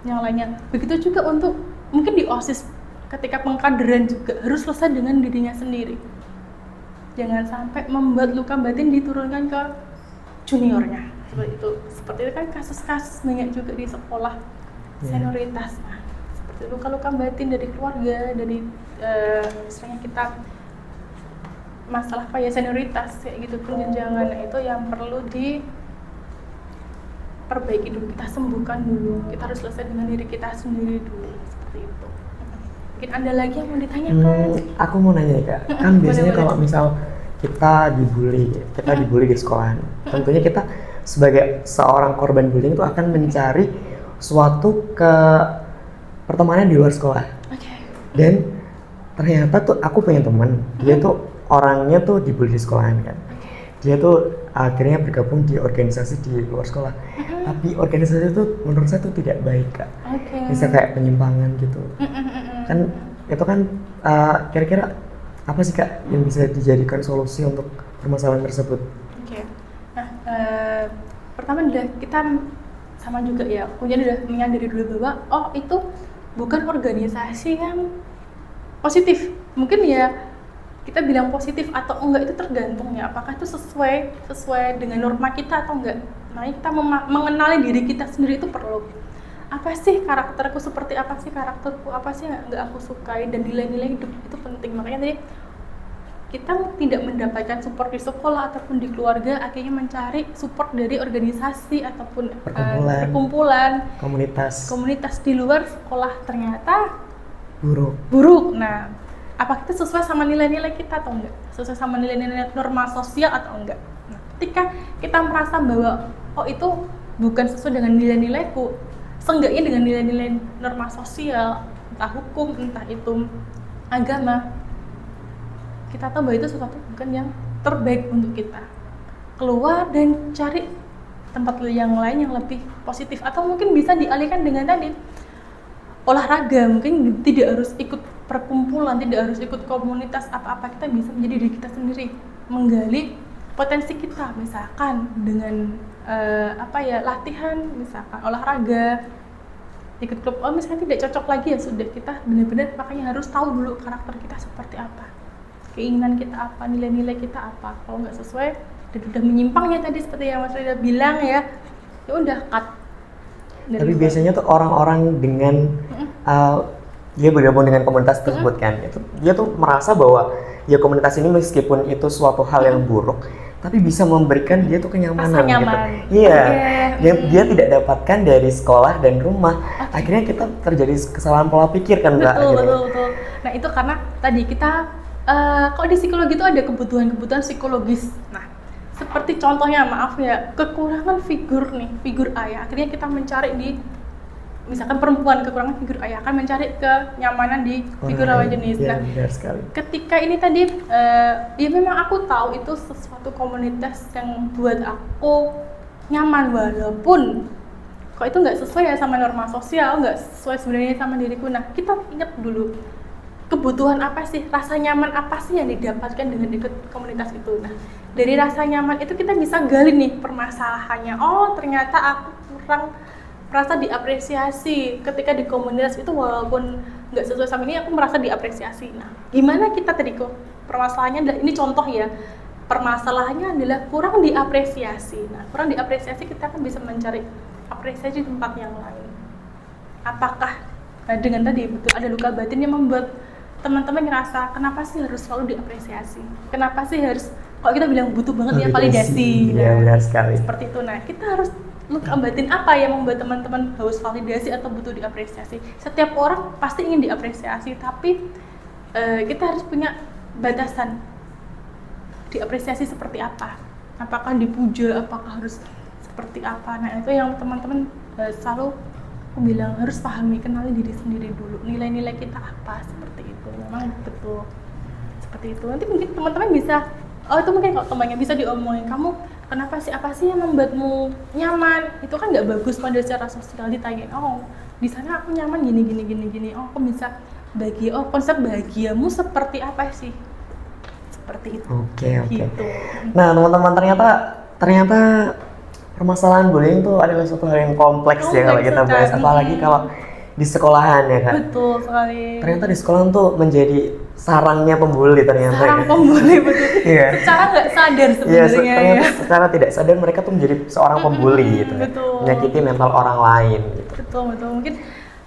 D: yang lainnya. Begitu juga untuk mungkin di OSIS ketika pengkaderan juga harus selesai dengan dirinya sendiri. Jangan sampai membuat luka batin diturunkan ke juniornya. Seperti itu kan kasus-kasus banyak juga di sekolah senioritas. Nah, seperti luka-luka batin dari keluarga, dari misalnya kita masalah kayak senioritas kayak gitu, penjenjangan itu yang perlu diperbaiki dulu, kita sembuhkan dulu, kita harus selesai dengan diri kita sendiri dulu, seperti itu. Mungkin ada lagi yang mau ditanyakan?
A: Aku mau nanya nih Kak, kan biasanya
D: boleh.
A: kalau misal kita dibully di sekolahan, tentunya kita sebagai seorang korban bullying itu akan mencari suatu pertemanan di luar sekolah. Dan ternyata tuh aku punya teman, dia tuh orangnya tuh dibully di sekolahan kan. Dia tuh akhirnya bergabung di organisasi di luar sekolah. Tapi organisasi itu menurut saya tuh tidak baik Kak. Bisa kayak penyimpangan gitu. Kan itu kan kira-kira apa sih Kak yang bisa dijadikan solusi untuk permasalahan tersebut?
D: Nah, pertama adalah kita sama juga ya, punya udah menyadari dulu bahwa oh itu bukan organisasi yang positif. Mungkin ya kita bilang positif atau enggak itu tergantung ya, apakah itu sesuai dengan norma kita atau enggak. Nah, kita mengenali diri kita sendiri itu perlu. Apa sih karakterku, seperti apa sih karakterku, apa sih yang enggak aku sukai, dan nilai-nilai hidup itu penting. Makanya tadi kita tidak mendapatkan support di sekolah ataupun di keluarga, akhirnya mencari support dari organisasi ataupun perkumpulan, komunitas di luar sekolah, ternyata buruk. Nah, apa kita sesuai sama nilai-nilai kita atau enggak? Sesuai sama nilai-nilai norma sosial atau enggak? Nah, ketika kita merasa bahwa oh itu bukan sesuai dengan nilai-nilaiku, seenggaknya dengan nilai-nilai norma sosial, entah hukum, entah itu agama, kita tahu bahwa itu sesuatu bukan yang terbaik untuk kita. Keluar dan cari tempat yang lain yang lebih positif, atau mungkin bisa dialihkan dengan tadi olahraga. Mungkin tidak harus ikut perkumpulan, tidak harus ikut komunitas apa-apa, kita bisa menjadi diri kita sendiri, menggali potensi kita, misalkan dengan latihan, misalkan olahraga, ikut klub. Misalkan tidak cocok lagi, ya sudah, kita benar-benar makanya harus tahu dulu karakter kita seperti apa, keinginan kita apa, nilai-nilai kita apa. Kalau nggak sesuai dan udah menyimpangnya tadi seperti yang Mas Rida bilang ya udah cut.
A: Tapi biasanya tuh orang-orang dengan dia bergabung dengan komunitas tersebut kan, itu dia tuh merasa bahwa ya komunitas ini meskipun itu suatu hal yang buruk, tapi bisa memberikan dia tuh kenyamanan
D: Rasa nyaman.
A: gitu. Iya, dia tidak dapatkan dari sekolah dan rumah. Akhirnya kita terjadi kesalahan pola pikir kan, Mbak.
D: Betul. Nah itu karena tadi kita kalau di psikologi itu ada kebutuhan psikologis. Nah seperti contohnya, maaf ya, kekurangan figur ayah. Akhirnya kita mencari di, misalkan perempuan kekurangan figur ayah, akan mencari kenyamanan di figur lawan jenis.
A: Ya,
D: Nah,
A: benar sekali.
D: ketika ini tadi, ya memang aku tahu itu sesuatu komunitas yang buat aku nyaman, walaupun kok itu nggak sesuai ya sama norma sosial, nggak sesuai sebenarnya sama diriku. Nah, kita ingat dulu kebutuhan apa sih, rasa nyaman apa sih yang didapatkan dengan ikut komunitas itu. Nah, dari rasa nyaman itu kita bisa gali nih permasalahannya. Oh, ternyata aku kurang merasa diapresiasi ketika di komunitas itu, walaupun nggak sesuai sama ini, aku merasa diapresiasi. Nah, gimana kita tadi kok permasalahannya adalah, ini contoh ya, permasalahannya adalah kurang diapresiasi. Nah, kurang diapresiasi, kita akan bisa mencari apresiasi di tempat yang lain. Apakah dengan tadi betul ada luka batin yang membuat teman-teman ngerasa kenapa sih harus selalu diapresiasi? Kenapa sih harus, kalau kita bilang butuh banget ya validasi.
A: Iya, benar sekali.
D: Seperti itu. Nah, kita harus luka batin apa yang membuat teman-teman haus validasi atau butuh diapresiasi? Setiap orang pasti ingin diapresiasi, tapi kita harus punya batasan. Diapresiasi seperti apa? Apakah dipuja? Apakah harus seperti apa? Nah, itu yang teman-teman selalu aku bilang harus pahami, kenali diri sendiri dulu, nilai-nilai kita apa, seperti itu. Memang betul seperti itu. Nanti mungkin teman-teman bisa, itu mungkin kalau temannya bisa diomongin, kamu kenapa sih, apa sih yang membuatmu nyaman? Itu kan nggak bagus pada secara sosial, ditanyain, di sana aku nyaman gini. Aku bisa bahagia. Konsep bahagiamu seperti apa sih? Seperti itu.
A: Oke.
D: Gitu.
A: Nah, teman-teman, ternyata permasalahan bullying itu adalah suatu hal yang kompleks ya kalau kita bahas, apalagi kalau di sekolahan ya kan.
D: Betul sekali.
A: Ternyata di sekolah tuh menjadi sarangnya pembuli ternyata.
D: Sarang pembuli, betul.
A: Iya.
D: Secara nggak sadar sebenarnya.
A: Ternyata secara tidak sadar mereka tuh menjadi seorang pembuli gitu.
D: Betul.
A: Menyakiti mental orang lain gitu.
D: Betul. Mungkin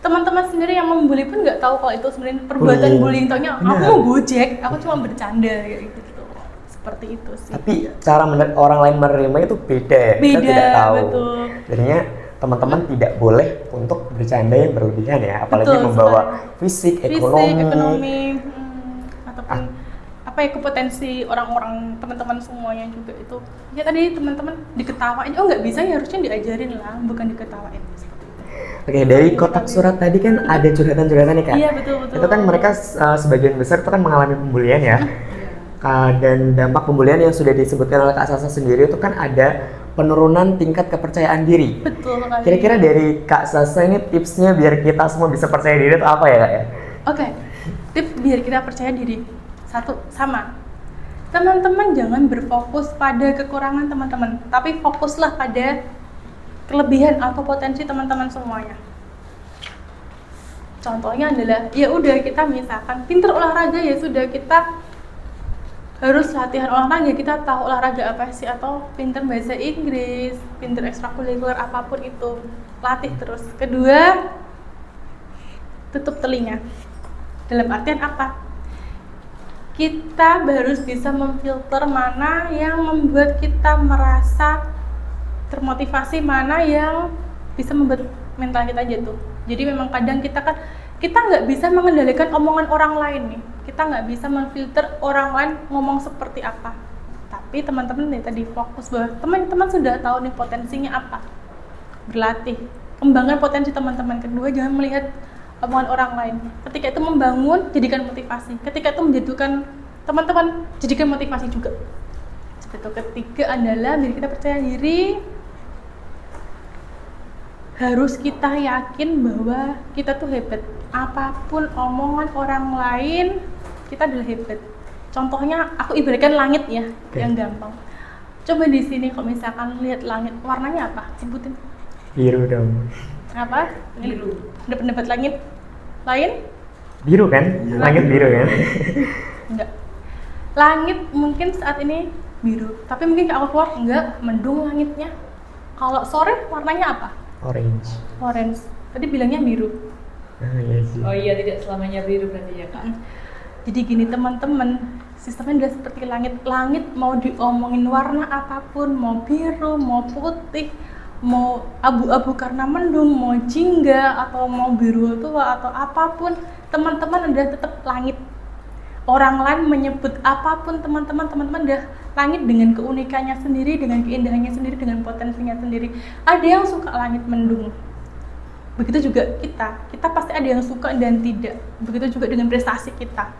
D: teman-teman sendiri yang membuli pun nggak tahu kalau itu sebenarnya perbuatan bullying. Taunya aku mau gojek, aku cuma bercanda kayak gitu. Seperti itu sih.
A: Tapi cara orang lain menerima itu beda ya. Kita tidak tahu.
D: Betul.
A: Jadinya teman-teman tidak boleh untuk bercanda yang berlebihan ya, apalagi membawa fisik, ekonomi,
D: ataupun kepotensi orang-orang, teman-teman semuanya juga itu. Ya tadi teman-teman diketawain, nggak bisa ya, harusnya diajarin lah, bukan diketawain.
A: Oke, dari kotak surat tadi kan ada curhatan-curhatan nih Kak.
D: Iya, betul.
A: Itu kan mereka sebagian besar itu kan mengalami pembulian ya. Dan dampak pembulian yang sudah disebutkan oleh Kak Sasa sendiri itu kan ada penurunan tingkat kepercayaan diri.
D: Betul sekali.
A: Kira-kira dari Kak Sasa ini tipsnya biar kita semua bisa percaya diri itu apa ya Kak ya?
D: Oke, tips biar kita percaya diri. Satu, sama. Teman-teman jangan berfokus pada kekurangan teman-teman, tapi fokuslah pada kelebihan atau potensi teman-teman semuanya. Contohnya adalah, ya udah kita misalkan pinter olahraga, ya sudah kita harus latihan olahraga, kita tahu olahraga apa sih, atau pinter bahasa Inggris, pinter ekstrakurikuler apapun itu, latih terus. Kedua, tutup telinga. Dalam artian apa? Kita harus bisa memfilter mana yang membuat kita merasa termotivasi, mana yang bisa membuat mental kita jatuh. Jadi memang kadang kita nggak bisa mengendalikan omongan orang lain nih. Kita nggak bisa memfilter orang lain ngomong seperti apa. Tapi teman-teman nih tadi fokus bahwa teman-teman sudah tahu nih potensinya apa. berlatih, kembangkan potensi teman-teman. Kedua, jangan melihat omongan orang lain. Ketika itu membangun, jadikan motivasi. Ketika itu menjatuhkan teman-teman, jadikan motivasi juga. Seperti itu. Ketiga adalah biar kita percaya diri, harus kita yakin bahwa kita tuh hebat. Apapun omongan orang lain, kita adalah hebat. Contohnya, aku ibaratkan langit ya, yang gampang. Coba di sini kalau misalkan lihat langit, warnanya apa? Sebutin.
A: Biru dong.
D: Apa?
C: Biru.
D: Ada pendapat langit lain?
A: Biru kan?
B: Iya.
A: Langit biru kan?
D: Enggak. Langit mungkin saat ini biru, tapi mungkin kalau keluar enggak, mendung langitnya. Kalau sore warnanya apa?
A: Orange.
D: Orange. Tadi bilangnya biru.
A: Ah iya sih.
C: Oh iya, tidak selamanya biru berarti ya Kak.
D: Jadi gini teman-teman, sistemnya udah seperti langit. Langit mau diomongin warna apapun, mau biru, mau putih, mau abu-abu karena mendung, mau jingga, atau mau biru tua, atau apapun, teman-teman udah tetap langit. Orang lain menyebut apapun teman-teman udah langit dengan keunikannya sendiri, dengan keindahannya sendiri, dengan potensinya sendiri. Ada yang suka langit mendung. Begitu juga kita pasti ada yang suka dan tidak. Begitu juga dengan prestasi kita,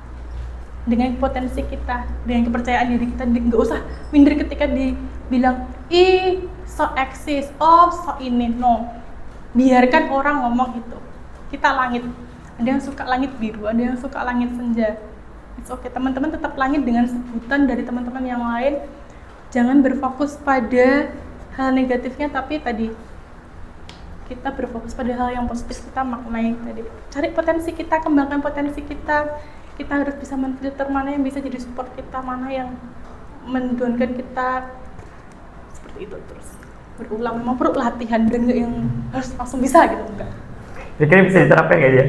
D: dengan potensi kita, dengan kepercayaan diri kita. Nggak usah minder ketika dibilang ih so eksis, oh so ini, no. Biarkan orang ngomong itu. Kita langit. Ada yang suka langit biru, ada yang suka langit senja. It's okay, teman-teman tetap langit dengan sebutan dari teman-teman yang lain. Jangan berfokus pada hal negatifnya, tapi tadi kita berfokus pada hal yang positif, kita maknai tadi. Cari potensi kita, kembangkan potensi kita. Kita harus bisa menfilter mana yang bisa jadi support kita, mana yang mendownkan kita. Seperti itu terus. Berulang, memang perlu latihan dan nggak yang harus langsung bisa gitu, enggak.
A: Kira-kira bisa diterapkan nggak dia?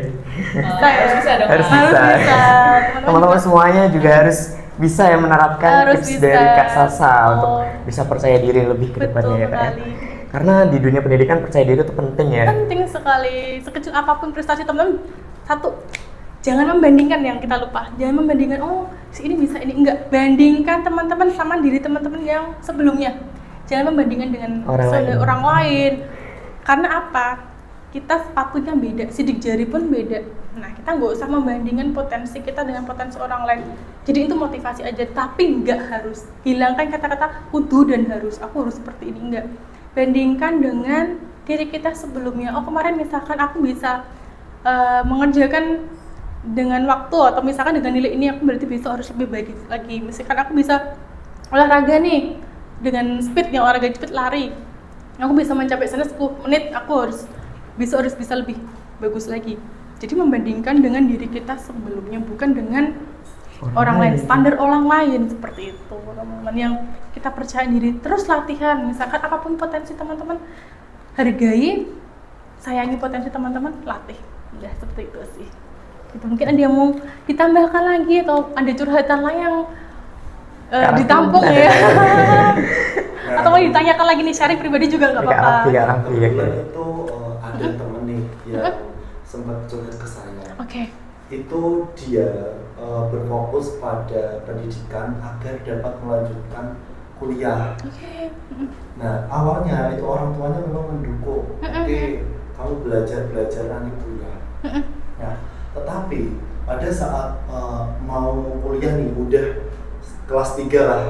C: Harus bisa dong
A: Harus
C: Kak.
A: bisa.
D: bisa.
A: Teman-teman semuanya juga harus bisa ya menerapkan
D: Harus
A: tips
D: bisa.
A: dari Kak Salsa
D: Oh.
A: untuk bisa percaya diri lebih ke
D: Betul
A: depannya ya Kak. Ya.
D: sekali.
A: Karena di dunia pendidikan percaya diri itu penting ya.
D: Penting sekali. Sekecil apapun prestasi teman-teman, satu, jangan membandingkan yang kita lupa. Jangan membandingkan, oh si ini bisa, ini enggak. Bandingkan teman-teman sama diri teman-teman yang sebelumnya. Jangan membandingkan dengan orang lain. Karena apa? Kita sepatunya beda, sidik jari pun beda. Nah, kita nggak usah membandingkan potensi kita dengan potensi orang lain. Jadi itu motivasi aja, tapi nggak harus. Hilangkan kata-kata kudu dan harus. Aku harus seperti ini, enggak. Bandingkan dengan diri kita sebelumnya. Oh kemarin misalkan aku bisa mengerjakan dengan waktu, atau misalkan dengan nilai ini aku berarti besok harus lebih baik lagi. Misalkan aku bisa olahraga nih dengan speed yang olahraga cepat lari, aku bisa mencapai sana 10 menit, aku harus bisa lebih bagus lagi. Jadi membandingkan dengan diri kita sebelumnya, bukan dengan orang lain, standar orang lain. Seperti itu teman-teman, yang kita percaya diri. Terus latihan, misalkan apapun potensi teman-teman, hargai, sayangi potensi teman-teman, latih. Ya seperti itu sih. Gitu. Mungkin ada yang mau ditambahkan lagi, atau ada curhatan lain yang ditampung ya. Atau mau ditanyakan lagi nih, sharing pribadi juga nggak apa-apa.
B: Kebetulan itu ada temen nih yang sempat curhat ke saya.
D: Oke.
B: Itu dia berfokus pada pendidikan agar dapat melanjutkan kuliah.
D: Oke.
B: Nah awalnya itu orang tuanya memang mendukung. Oke, kamu belajar nanti kuliah. Nah tetapi pada saat mau kuliah nih, udah kelas 3 lah,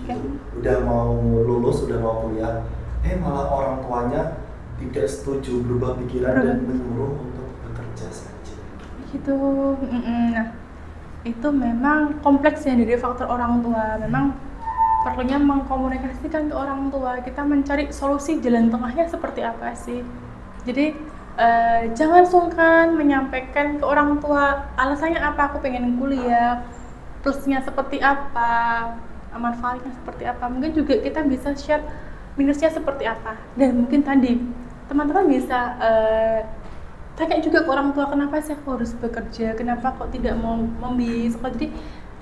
B: gitu, udah mau lulus, udah mau kuliah, malah orang tuanya tidak setuju, berubah pikiran dan menyuruh untuk bekerja saja.
D: Gitu. Nah, itu memang kompleks ya dari faktor orang tua. Memang perlunya mengkomunikasikan ke orang tua. Kita mencari solusi jalan tengahnya seperti apa sih. Jadi jangan sungkan menyampaikan ke orang tua alasannya apa, aku pengen kuliah, plusnya seperti apa, manfaatnya seperti apa. Mungkin juga kita bisa share minusnya seperti apa. Dan mungkin tadi teman-teman bisa tanya juga ke orang tua, kenapa sih aku harus bekerja, kenapa kok tidak mau membiayai sekolah. Jadi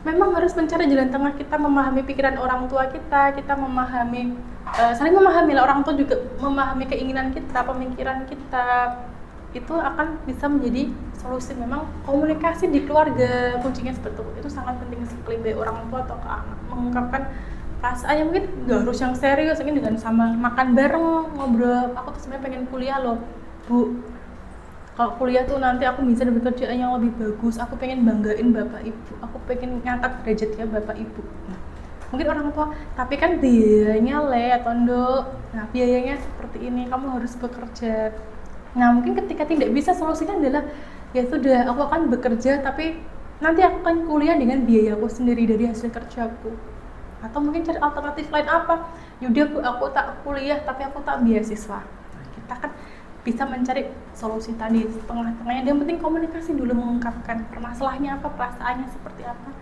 D: memang harus mencari jalan tengah, kita memahami pikiran orang tua kita memahami, saling memahami lah, orang tua juga memahami keinginan kita, pemikiran kita. Itu akan bisa menjadi solusi. Memang komunikasi di keluarga kuncinya seperti itu sangat penting sekali bagi orang tua atau ke anak, mengungkapkan perasaannya mungkin nggak harus yang serius, mungkin dengan sama makan bareng, ngobrol, aku tuh sebenarnya pengen kuliah loh Bu, kalau kuliah tuh nanti aku bisa dapat kerjaan yang lebih bagus, aku pengen banggain bapak ibu, aku pengen ngangkat derajatnya bapak ibu. Nah, mungkin orang tua, tapi kan biayanya Tondo, nah biayanya seperti ini, kamu harus bekerja. Nah mungkin ketika tidak bisa, solusinya adalah ya sudah, aku akan bekerja tapi nanti aku akan kuliah dengan biayaku sendiri dari hasil kerjaku. Atau mungkin cari alternatif lain apa, yaudah Bu, aku tak kuliah tapi aku tak beasiswa. Nah, kita kan bisa mencari solusi tadi tengah-tengahnya. Yang penting komunikasi dulu, mengungkapkan permasalahannya apa, perasaannya seperti apa,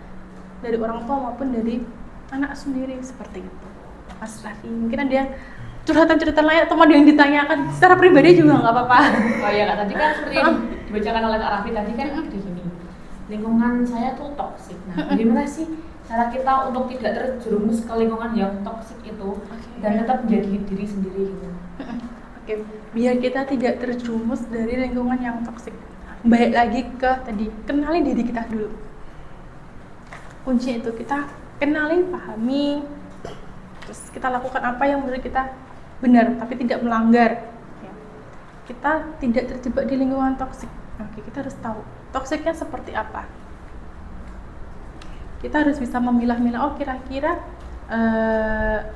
D: dari orang tua maupun dari anak sendiri, seperti itu. Mas Raffi, mungkin ada yang curhatan-curhatan lain atau ada yang ditanyakan secara pribadi juga nggak apa-apa.
C: Oh iya Kak, tadi kan seperti yang dibacakan oleh Kak Raffi tadi kan gini, lingkungan saya tuh toksik. Nah, bagaimana sih cara kita untuk tidak terjerumus ke lingkungan yang toksik itu dan tetap menjadi diri sendiri gitu?
D: Oke, biar kita tidak terjerumus dari lingkungan yang toksik, balik lagi ke tadi, kenali diri kita dulu. Kunci itu kita kenali, pahami, terus kita lakukan apa yang menurut kita benar tapi tidak melanggar. Ya. Kita tidak terjebak di lingkungan toksik. Oke, kita harus tahu toksiknya seperti apa. Kita harus bisa memilah-milah, oh kira-kira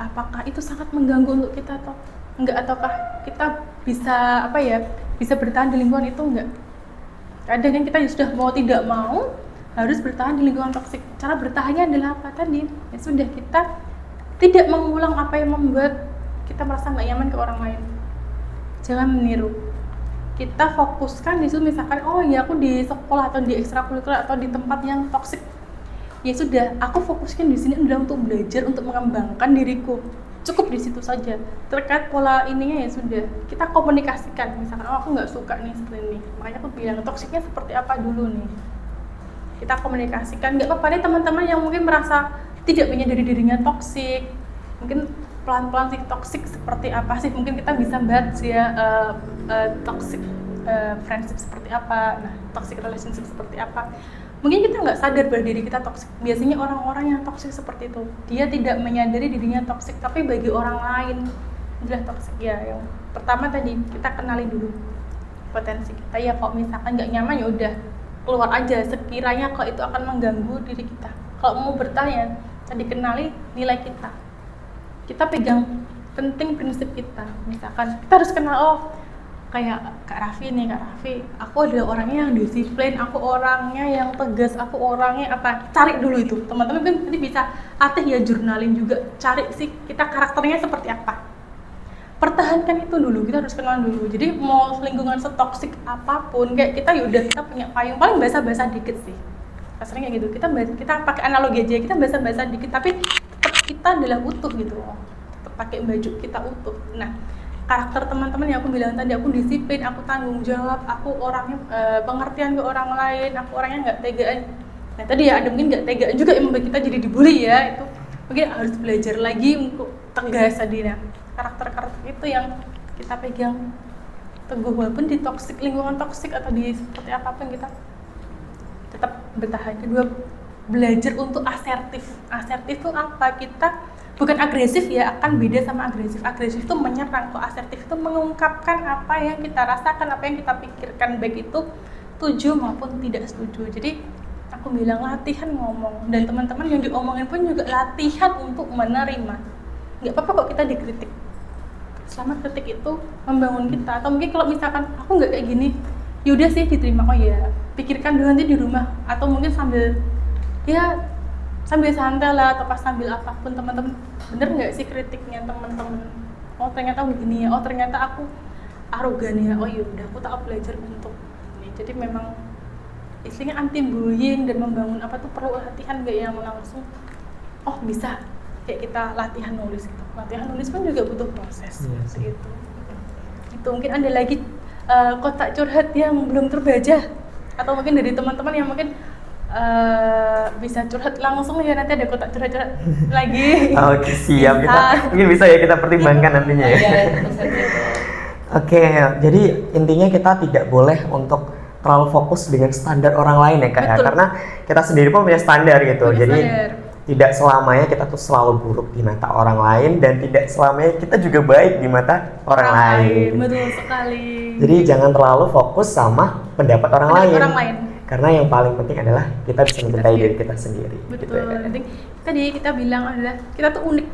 D: apakah itu sangat mengganggu untuk kita atau enggak, ataukah kita bisa bisa bertahan di lingkungan itu enggak. Kadang kan kita sudah mau tidak mau harus bertahan di lingkungan toksik. Cara bertahannya adalah apa tadi? Ya sudah, kita tidak mengulang apa yang membuat kita merasa nggak nyaman ke orang lain. Jangan meniru. Kita fokuskan di situ, misalkan oh ya aku di sekolah atau di ekstrakurikuler atau di tempat yang toksik. Ya sudah, aku fokuskan di sini adalah untuk belajar, untuk mengembangkan diriku. Cukup di situ saja. Terkait pola ininya ya sudah, kita komunikasikan. Misalkan oh aku nggak suka nih seperti ini, makanya aku bilang toksiknya seperti apa dulu nih. Kita komunikasikan. Nggak apa-apa nih teman-teman yang mungkin merasa tidak menyadari dirinya toksik, mungkin pelan-pelan sih toksik seperti apa sih, mungkin kita bisa bahas ya toxic friendship seperti apa, nah toxic relationship seperti apa. Mungkin kita nggak sadar bahwa diri kita toksik. Biasanya orang-orang yang toksik seperti itu, dia tidak menyadari dirinya toksik, tapi bagi orang lain adalah toksik. Ya, yang pertama tadi kita kenali dulu potensi kita. Ya kalau misalkan nggak nyaman ya udah keluar aja. Sekiranya kalau itu akan mengganggu diri kita, kalau mau bertanya tadi kenali nilai kita. Kita pegang penting prinsip kita. Misalkan kita harus kenal, oh kayak Kak Raffi nih, Kak Raffi, aku adalah orangnya yang disiplin, aku orangnya yang tegas, aku orangnya apa, cari dulu itu. Teman-teman kan nanti bisa latih ya, jurnalin juga, cari sih kita karakternya seperti apa. Pertahankan itu dulu, kita harus kenal dulu. Jadi mau lingkungan setoksik apapun, kayak kita yaudah kita punya payung, paling basah-basah dikit sih. Kasarnya kayak gitu, kita pakai analogi aja, kita basah-basah dikit, tapi tetap kita adalah utuh gitu loh. Tetap pakai baju kita utuh. Nah, karakter teman-teman yang aku bilang tadi, aku disiplin, aku tanggung jawab, aku orangnya pengertian ke orang lain, aku orangnya nggak tegaan. Nah tadi ya ada mungkin nggak tegaan juga yang membuat kita jadi dibully ya, itu mungkin harus belajar lagi untuk tegas tadi. Nah karakter-karakter itu yang kita pegang teguh, walaupun di toksik, lingkungan toksik atau di seperti apapun kita tetap bertahan. Kedua, belajar untuk asertif. Asertif itu apa? Kita bukan agresif ya, akan beda sama agresif. Agresif itu menyerang, kok asertif itu mengungkapkan apa yang kita rasakan, apa yang kita pikirkan, baik itu setuju maupun tidak setuju. Jadi aku bilang latihan ngomong, dan teman-teman yang diomongin pun juga latihan untuk menerima. Nggak apa-apa kok kita dikritik, selama kritik itu membangun kita. Atau mungkin kalau misalkan aku nggak kayak gini, yaudah sih diterima, oh ya pikirkan dulu nanti di rumah, atau mungkin sambil santai lah, atau pas sambil apapun. Teman-teman bener nggak sih kritiknya teman-teman? Oh ternyata begini ya, oh ternyata aku arogan ya, oh yaudah aku tak belajar untuk ini. Jadi memang istilahnya anti bullying dan membangun apa tuh perlu latihan, nggak yang langsung oh bisa kayak kita latihan nulis gitu. Latihan nulis pun juga butuh proses seperti itu. Itu mungkin ada lagi kotak curhat yang belum terbaca, atau mungkin dari teman-teman yang mungkin bisa curhat langsung ya, nanti ada kotak curhat lagi.
A: Oke, siap. Mungkin bisa ya kita pertimbangkan nantinya ya. Oke, jadi intinya kita tidak boleh untuk terlalu fokus dengan standar orang lain ya Kak ya, karena kita sendiri pun punya standar gitu. Jadi tidak selamanya kita tuh selalu buruk di mata orang lain dan tidak selamanya kita juga baik di mata orang lain.
D: Betul sekali.
A: Jadi jangan terlalu fokus sama pendapat orang
D: Pendapat
A: lain.
D: orang lain.
A: Karena yang paling penting adalah kita bisa mencintai diri kita sendiri.
D: Betul.
A: Gitu ya.
D: Nanti tadi kita bilang adalah kita tuh unik.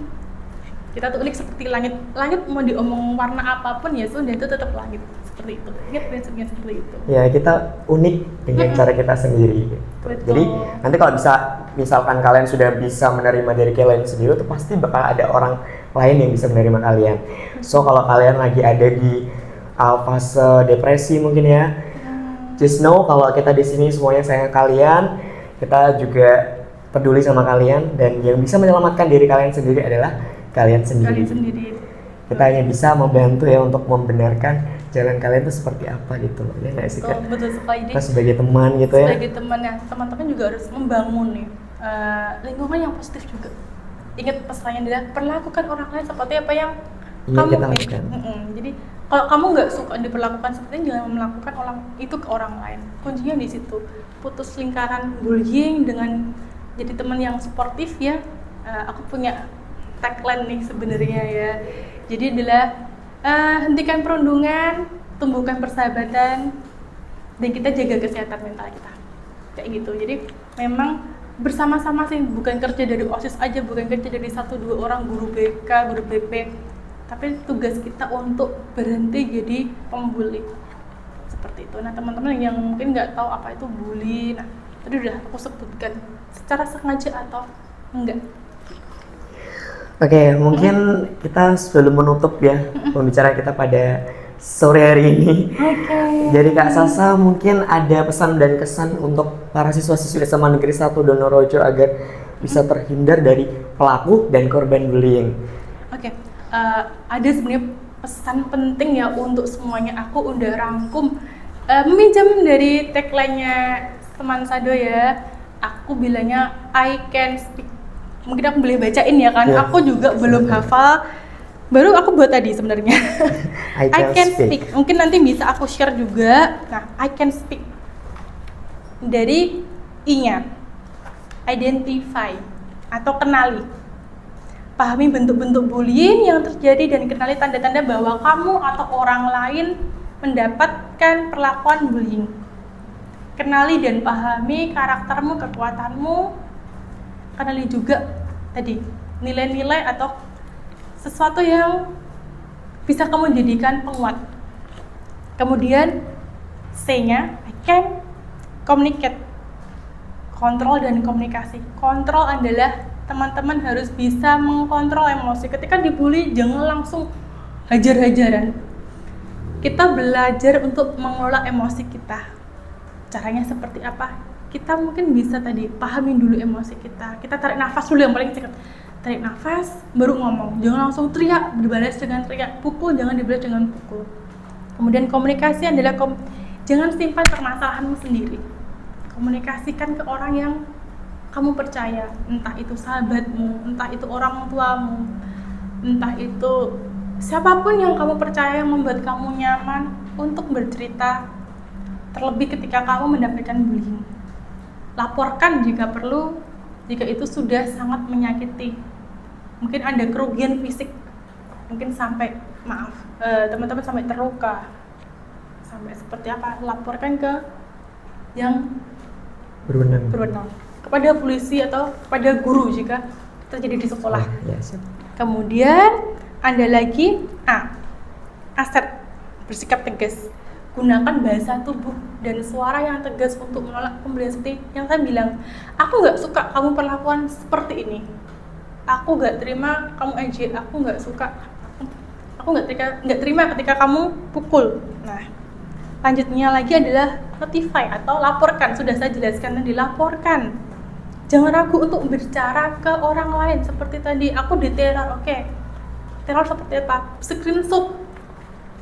D: Kita tuh unik seperti langit. Langit mau diomong warna apapun ya sudah itu tetap langit. Seperti itu. Ingat prinsipnya seperti itu.
A: Ya kita unik dengan cara kita sendiri. Gitu.
D: Betul.
A: Jadi nanti kalau misalkan kalian sudah bisa menerima diri kalian sendiri, tuh pasti bakal ada orang lain yang bisa menerima kalian. So kalau kalian lagi ada di fase depresi mungkin ya, just know kalau kita di sini semuanya sayang kalian, kita juga peduli sama kalian dan yang bisa menyelamatkan diri kalian sendiri adalah kalian sendiri.
D: Kalian sendiri.
A: Kita hanya bisa membantu ya untuk membenarkan jalan kalian itu seperti apa gitu loh. Ya nggak sih Kak?
D: Betul sekali.
A: Kita sebagai teman gitu ya.
D: Sebagai teman ya, teman-teman juga harus membangun nih lingkungan yang positif juga. Ingat pesannya adalah perlakukan orang lain seperti apa yang
A: Ingin
D: kamu
A: kita
D: ingin.
A: lakukan.
D: Jadi kalau kamu nggak suka diperlakukan seperti itu, jangan melakukan orang itu ke orang lain. Kuncinya di situ. Putus lingkaran bullying dengan jadi teman yang sportif ya. Aku punya tagline nih sebenarnya ya. Jadi adalah hentikan perundungan, tumbuhkan persahabatan, dan kita jaga kesehatan mental kita. Kayak gitu. Jadi memang bersama-sama sih, bukan kerja dari OSIS aja, bukan kerja dari 1-2 orang guru BK, guru BP, tapi tugas kita untuk berhenti jadi pembuli. Seperti itu. Nah, teman-teman yang mungkin nggak tahu apa itu bully, nah tadi udah aku sebutkan secara sengaja atau enggak.
A: Oke, mungkin kita sebelum menutup ya pembicaraan kita pada sore hari ini. Jadi Kak Sasa mungkin ada pesan dan kesan untuk para siswa-siswi SMA Negeri 1 Donorojo agar bisa terhindar dari pelaku dan korban bullying.
D: Oke, ada sebenarnya pesan penting ya untuk semuanya. Aku udah rangkum meminjam dari tagline-nya teman Sado ya. Aku bilangnya I can speak. Mungkin aku boleh bacain ya kan.
A: Ya,
D: aku juga belum hafal. Baru aku buat tadi sebenarnya. I can speak. Mungkin nanti bisa aku share juga. Nah, I can speak. Dari I-nya. Identify atau kenali. Pahami bentuk-bentuk bullying yang terjadi dan kenali tanda-tanda bahwa kamu atau orang lain mendapatkan perlakuan bullying. Kenali dan pahami karaktermu, kekuatanmu. Kenali juga tadi nilai-nilai atau sesuatu yang bisa kamu jadikan penguat. Kemudian C-nya, I can communicate. Kontrol dan komunikasi. Kontrol adalah teman-teman harus bisa mengkontrol emosi. Ketika dibully jangan langsung hajar-hajaran. Kita belajar untuk mengelola emosi kita. Caranya seperti apa? Kita mungkin bisa tadi pahamin dulu emosi kita. Kita tarik nafas dulu yang paling cepat. Tarik nafas, baru ngomong. Jangan langsung teriak, dibalas dengan teriak. Pukul, jangan dibalas dengan pukul. Kemudian komunikasi adalah jangan simpan permasalahanmu sendiri. Komunikasikan ke orang yang kamu percaya. Entah itu sahabatmu, entah itu orang tuamu, entah itu siapapun yang kamu percaya yang membuat kamu nyaman untuk bercerita. Terlebih ketika kamu mendapatkan bullying. Laporkan jika perlu, jika itu sudah sangat menyakiti. Mungkin ada kerugian fisik, mungkin sampai, teman-teman sampai terluka, sampai seperti apa, laporkan ke yang berwenang, kepada polisi atau kepada guru jika terjadi di sekolah. Kemudian ada lagi aset, bersikap tegas. Gunakan bahasa tubuh dan suara yang tegas untuk menolak pemberian seperti yang saya bilang. Aku nggak suka kamu perlakuan seperti ini. Aku nggak terima kamu ejek. Aku nggak suka. Aku nggak terima ketika kamu pukul. Nah, lanjutnya lagi adalah notify atau laporkan. Sudah saya jelaskan tadi, laporkan. Jangan ragu untuk berbicara ke orang lain. Seperti tadi, aku diteror. Oke. Teror seperti apa? Screenshot.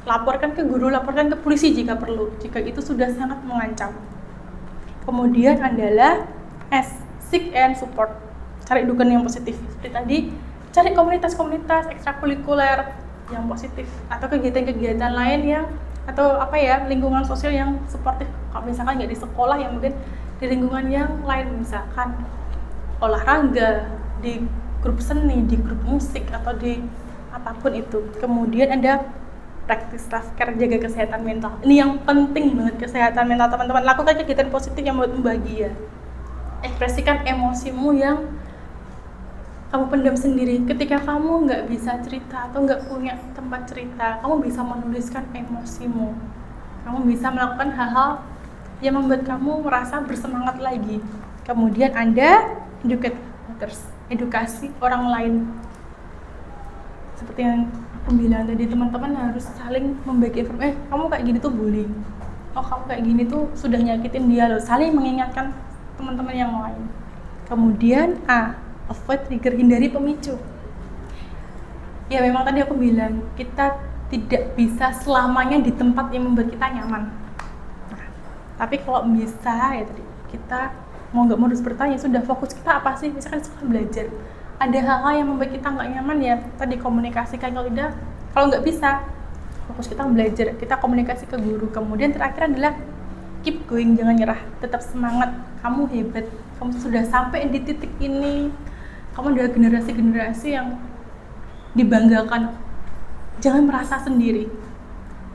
D: Laporkan ke guru, laporkan ke polisi jika perlu, jika itu sudah sangat mengancam. Kemudian adalah S, seek and support. Cari dukungan yang positif. Seperti tadi, cari komunitas-komunitas ekstrakurikuler yang positif atau kegiatan-kegiatan lain yang atau lingkungan sosial yang suportif. Kalau misalkan nggak di sekolah, ya mungkin di lingkungan yang lain, misalkan olahraga, di grup seni, di grup musik, atau di apapun itu. Kemudian ada praktis self-care, jaga kesehatan mental. Ini yang penting banget, kesehatan mental teman-teman. Lakukan kegiatan positif yang membuatmu bahagia. Ekspresikan emosimu yang kamu pendam sendiri. Ketika kamu nggak bisa cerita atau nggak punya tempat cerita, kamu bisa menuliskan emosimu. Kamu bisa melakukan hal-hal yang membuat kamu merasa bersemangat lagi. Kemudian ada educate others, edukasi orang lain. Seperti yang aku bilang tadi, teman-teman harus saling membagi informasi. Kamu kayak gini tuh bullying. Oh, kamu kayak gini tuh sudah nyakitin dia loh. Saling mengingatkan teman-teman yang lain. Kemudian avoid trigger, hindari pemicu. Ya memang tadi aku bilang, kita tidak bisa selamanya di tempat yang membuat kita nyaman. Nah, tapi kalau bisa ya tadi, kita mau nggak mau harus bertanya, sudah fokus kita apa sih? Misalkan suka belajar, ada hal-hal yang membuat kita nggak nyaman ya, tadi komunikasikan. Kalau nggak bisa, fokus kita belajar, kita komunikasi ke guru. Kemudian terakhir adalah keep going, jangan nyerah, tetap semangat. Kamu hebat, kamu sudah sampai di titik ini, kamu adalah generasi-generasi yang dibanggakan. Jangan merasa sendiri.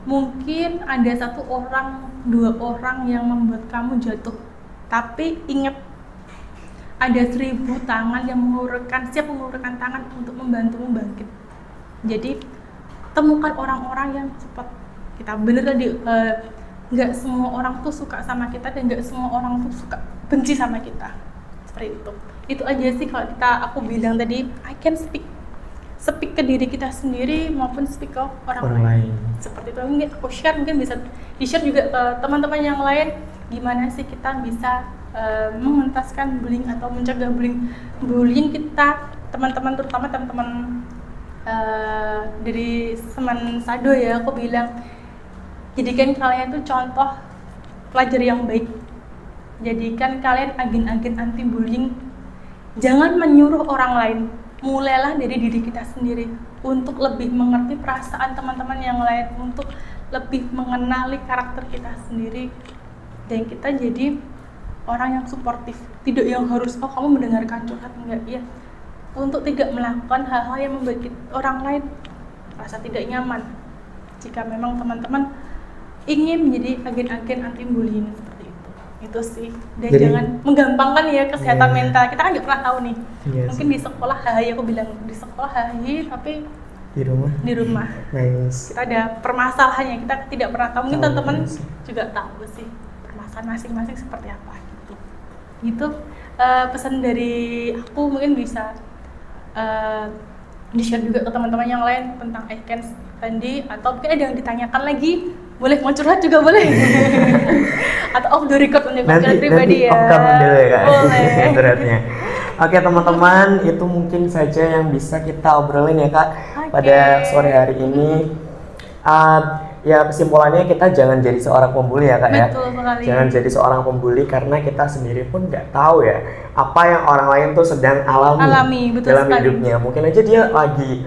D: Mungkin ada 1 orang, 2 orang yang membuat kamu jatuh, tapi ingat, ada 1000 tangan yang siap mengulurkan tangan untuk membantumu bangkit. Jadi temukan orang-orang yang cepat. Kita bener tadi, nggak semua orang tuh suka sama kita, dan nggak semua orang tuh suka benci sama kita. Seperti itu aja sih kalau aku bilang tadi, I can speak ke diri kita sendiri maupun speak ke orang lain. Seperti itu. Mungkin aku share, mungkin bisa di-share juga ke teman-teman yang lain, gimana sih kita bisa mengentaskan bullying atau mencegah bullying kita, teman-teman, terutama teman-teman dari Semen Sado ya. Aku bilang, jadikan kalian tuh contoh pelajar yang baik. Jadikan kalian agen-agen anti bullying. Jangan menyuruh orang lain. Mulailah dari diri kita sendiri untuk lebih mengerti perasaan teman-teman yang lain, untuk lebih mengenali karakter kita sendiri, dan kita jadi orang yang suportif. Tidak yang harus kamu mendengarkan curhat, enggak ya. Untuk tidak melakukan hal-hal yang membuat orang lain rasa tidak nyaman. Jika memang teman-teman ingin menjadi agen-agen anti bullying seperti itu sih. Dan jadi, jangan menggampangkan ya kesehatan mental. Kita kan nggak pernah tahu nih. Mungkin di sekolah aku bilang di sekolah tapi di rumah nice. Kita ada permasalahannya, kita tidak pernah tahu. Mungkin teman-teman juga tahu sih permasalahan masing-masing seperti apa gitu. Pesan dari aku mungkin bisa di-share juga ke teman-teman yang lain tentang iCan tadi, atau mungkin ada yang ditanyakan lagi, boleh mau curhat juga boleh. Atau off the record untuk curhat pribadi ya.
A: Nanti dulu ya Kak.
D: Boleh.
A: Curhatnya. Oke teman-teman, itu mungkin saja yang bisa kita obrolin ya Kak pada sore hari ini. Ya kesimpulannya, kita jangan jadi seorang pembuli ya Kak.
D: Betul sekali.
A: Jangan jadi seorang pembuli, karena kita sendiri pun nggak tahu ya apa yang orang lain tuh sedang alami dalam hidupnya. Mungkin aja dia lagi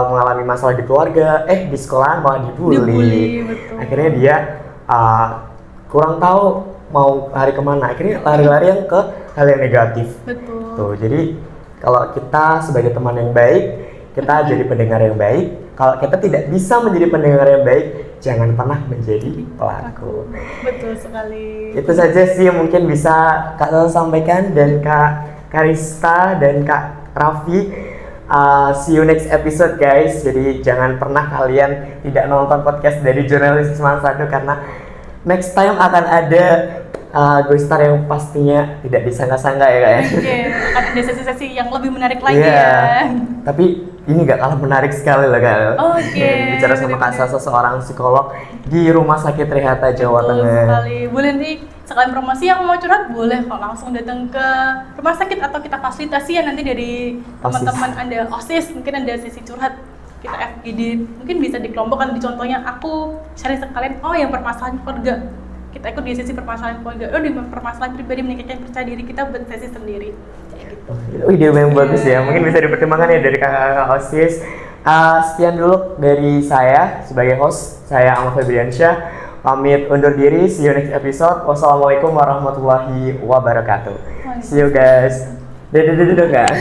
A: mengalami masalah di keluarga, di sekolahan malah dibully. Akhirnya dia kurang tahu mau lari kemana, akhirnya lari-lari yang ke hal yang negatif.
D: Betul.
A: Tuh, jadi kalau kita sebagai teman yang baik, kita jadi pendengar yang baik. Kalau kita tidak bisa menjadi pendengar yang baik, jangan pernah menjadi pelaku.
D: Betul sekali.
A: Itu saja sih yang mungkin bisa Kak Sasa sampaikan, dan Kak Karista dan Kak Raffi. See you next episode guys. Jadi jangan pernah kalian tidak nonton podcast dari Jurnalis Semen Sado, karena next time akan ada Ghost Star yang pastinya tidak disangka-sangka ya Kak ya.
D: Akan ada sesi-sesi yang lebih menarik lagi ya.
A: Tapi ini gak kalah menarik sekali lah Kak. Bicara sama Kak Sasa, seorang psikolog di Rumah Sakit Trihata Jawa Tengah.
D: Sekali. Boleh nih sekalian promosi, yang mau curhat boleh kok langsung datang ke rumah sakit, atau kita fasilitasi ya nanti dari teman-teman ada OSIS, mungkin ada sesi curhat, kita FGD, mungkin bisa dikelompokkan. Di contohnya aku cari sekalian, yang permasalahan keluarga, kita ikut di sesi permasalahan keluarga, di permasalahan pribadi meningkatkan percaya diri, kita buat sesi sendiri.
A: Ide yang bagus ya, mungkin bisa dipertimbangkan ya dari kakak-kakak OSIS. Sekian dulu dari saya sebagai host, saya Ahmad Febriansyah. Pamit undur diri, see you next episode. Wassalamualaikum warahmatullahi wabarakatuh. See you guys. Udah kak.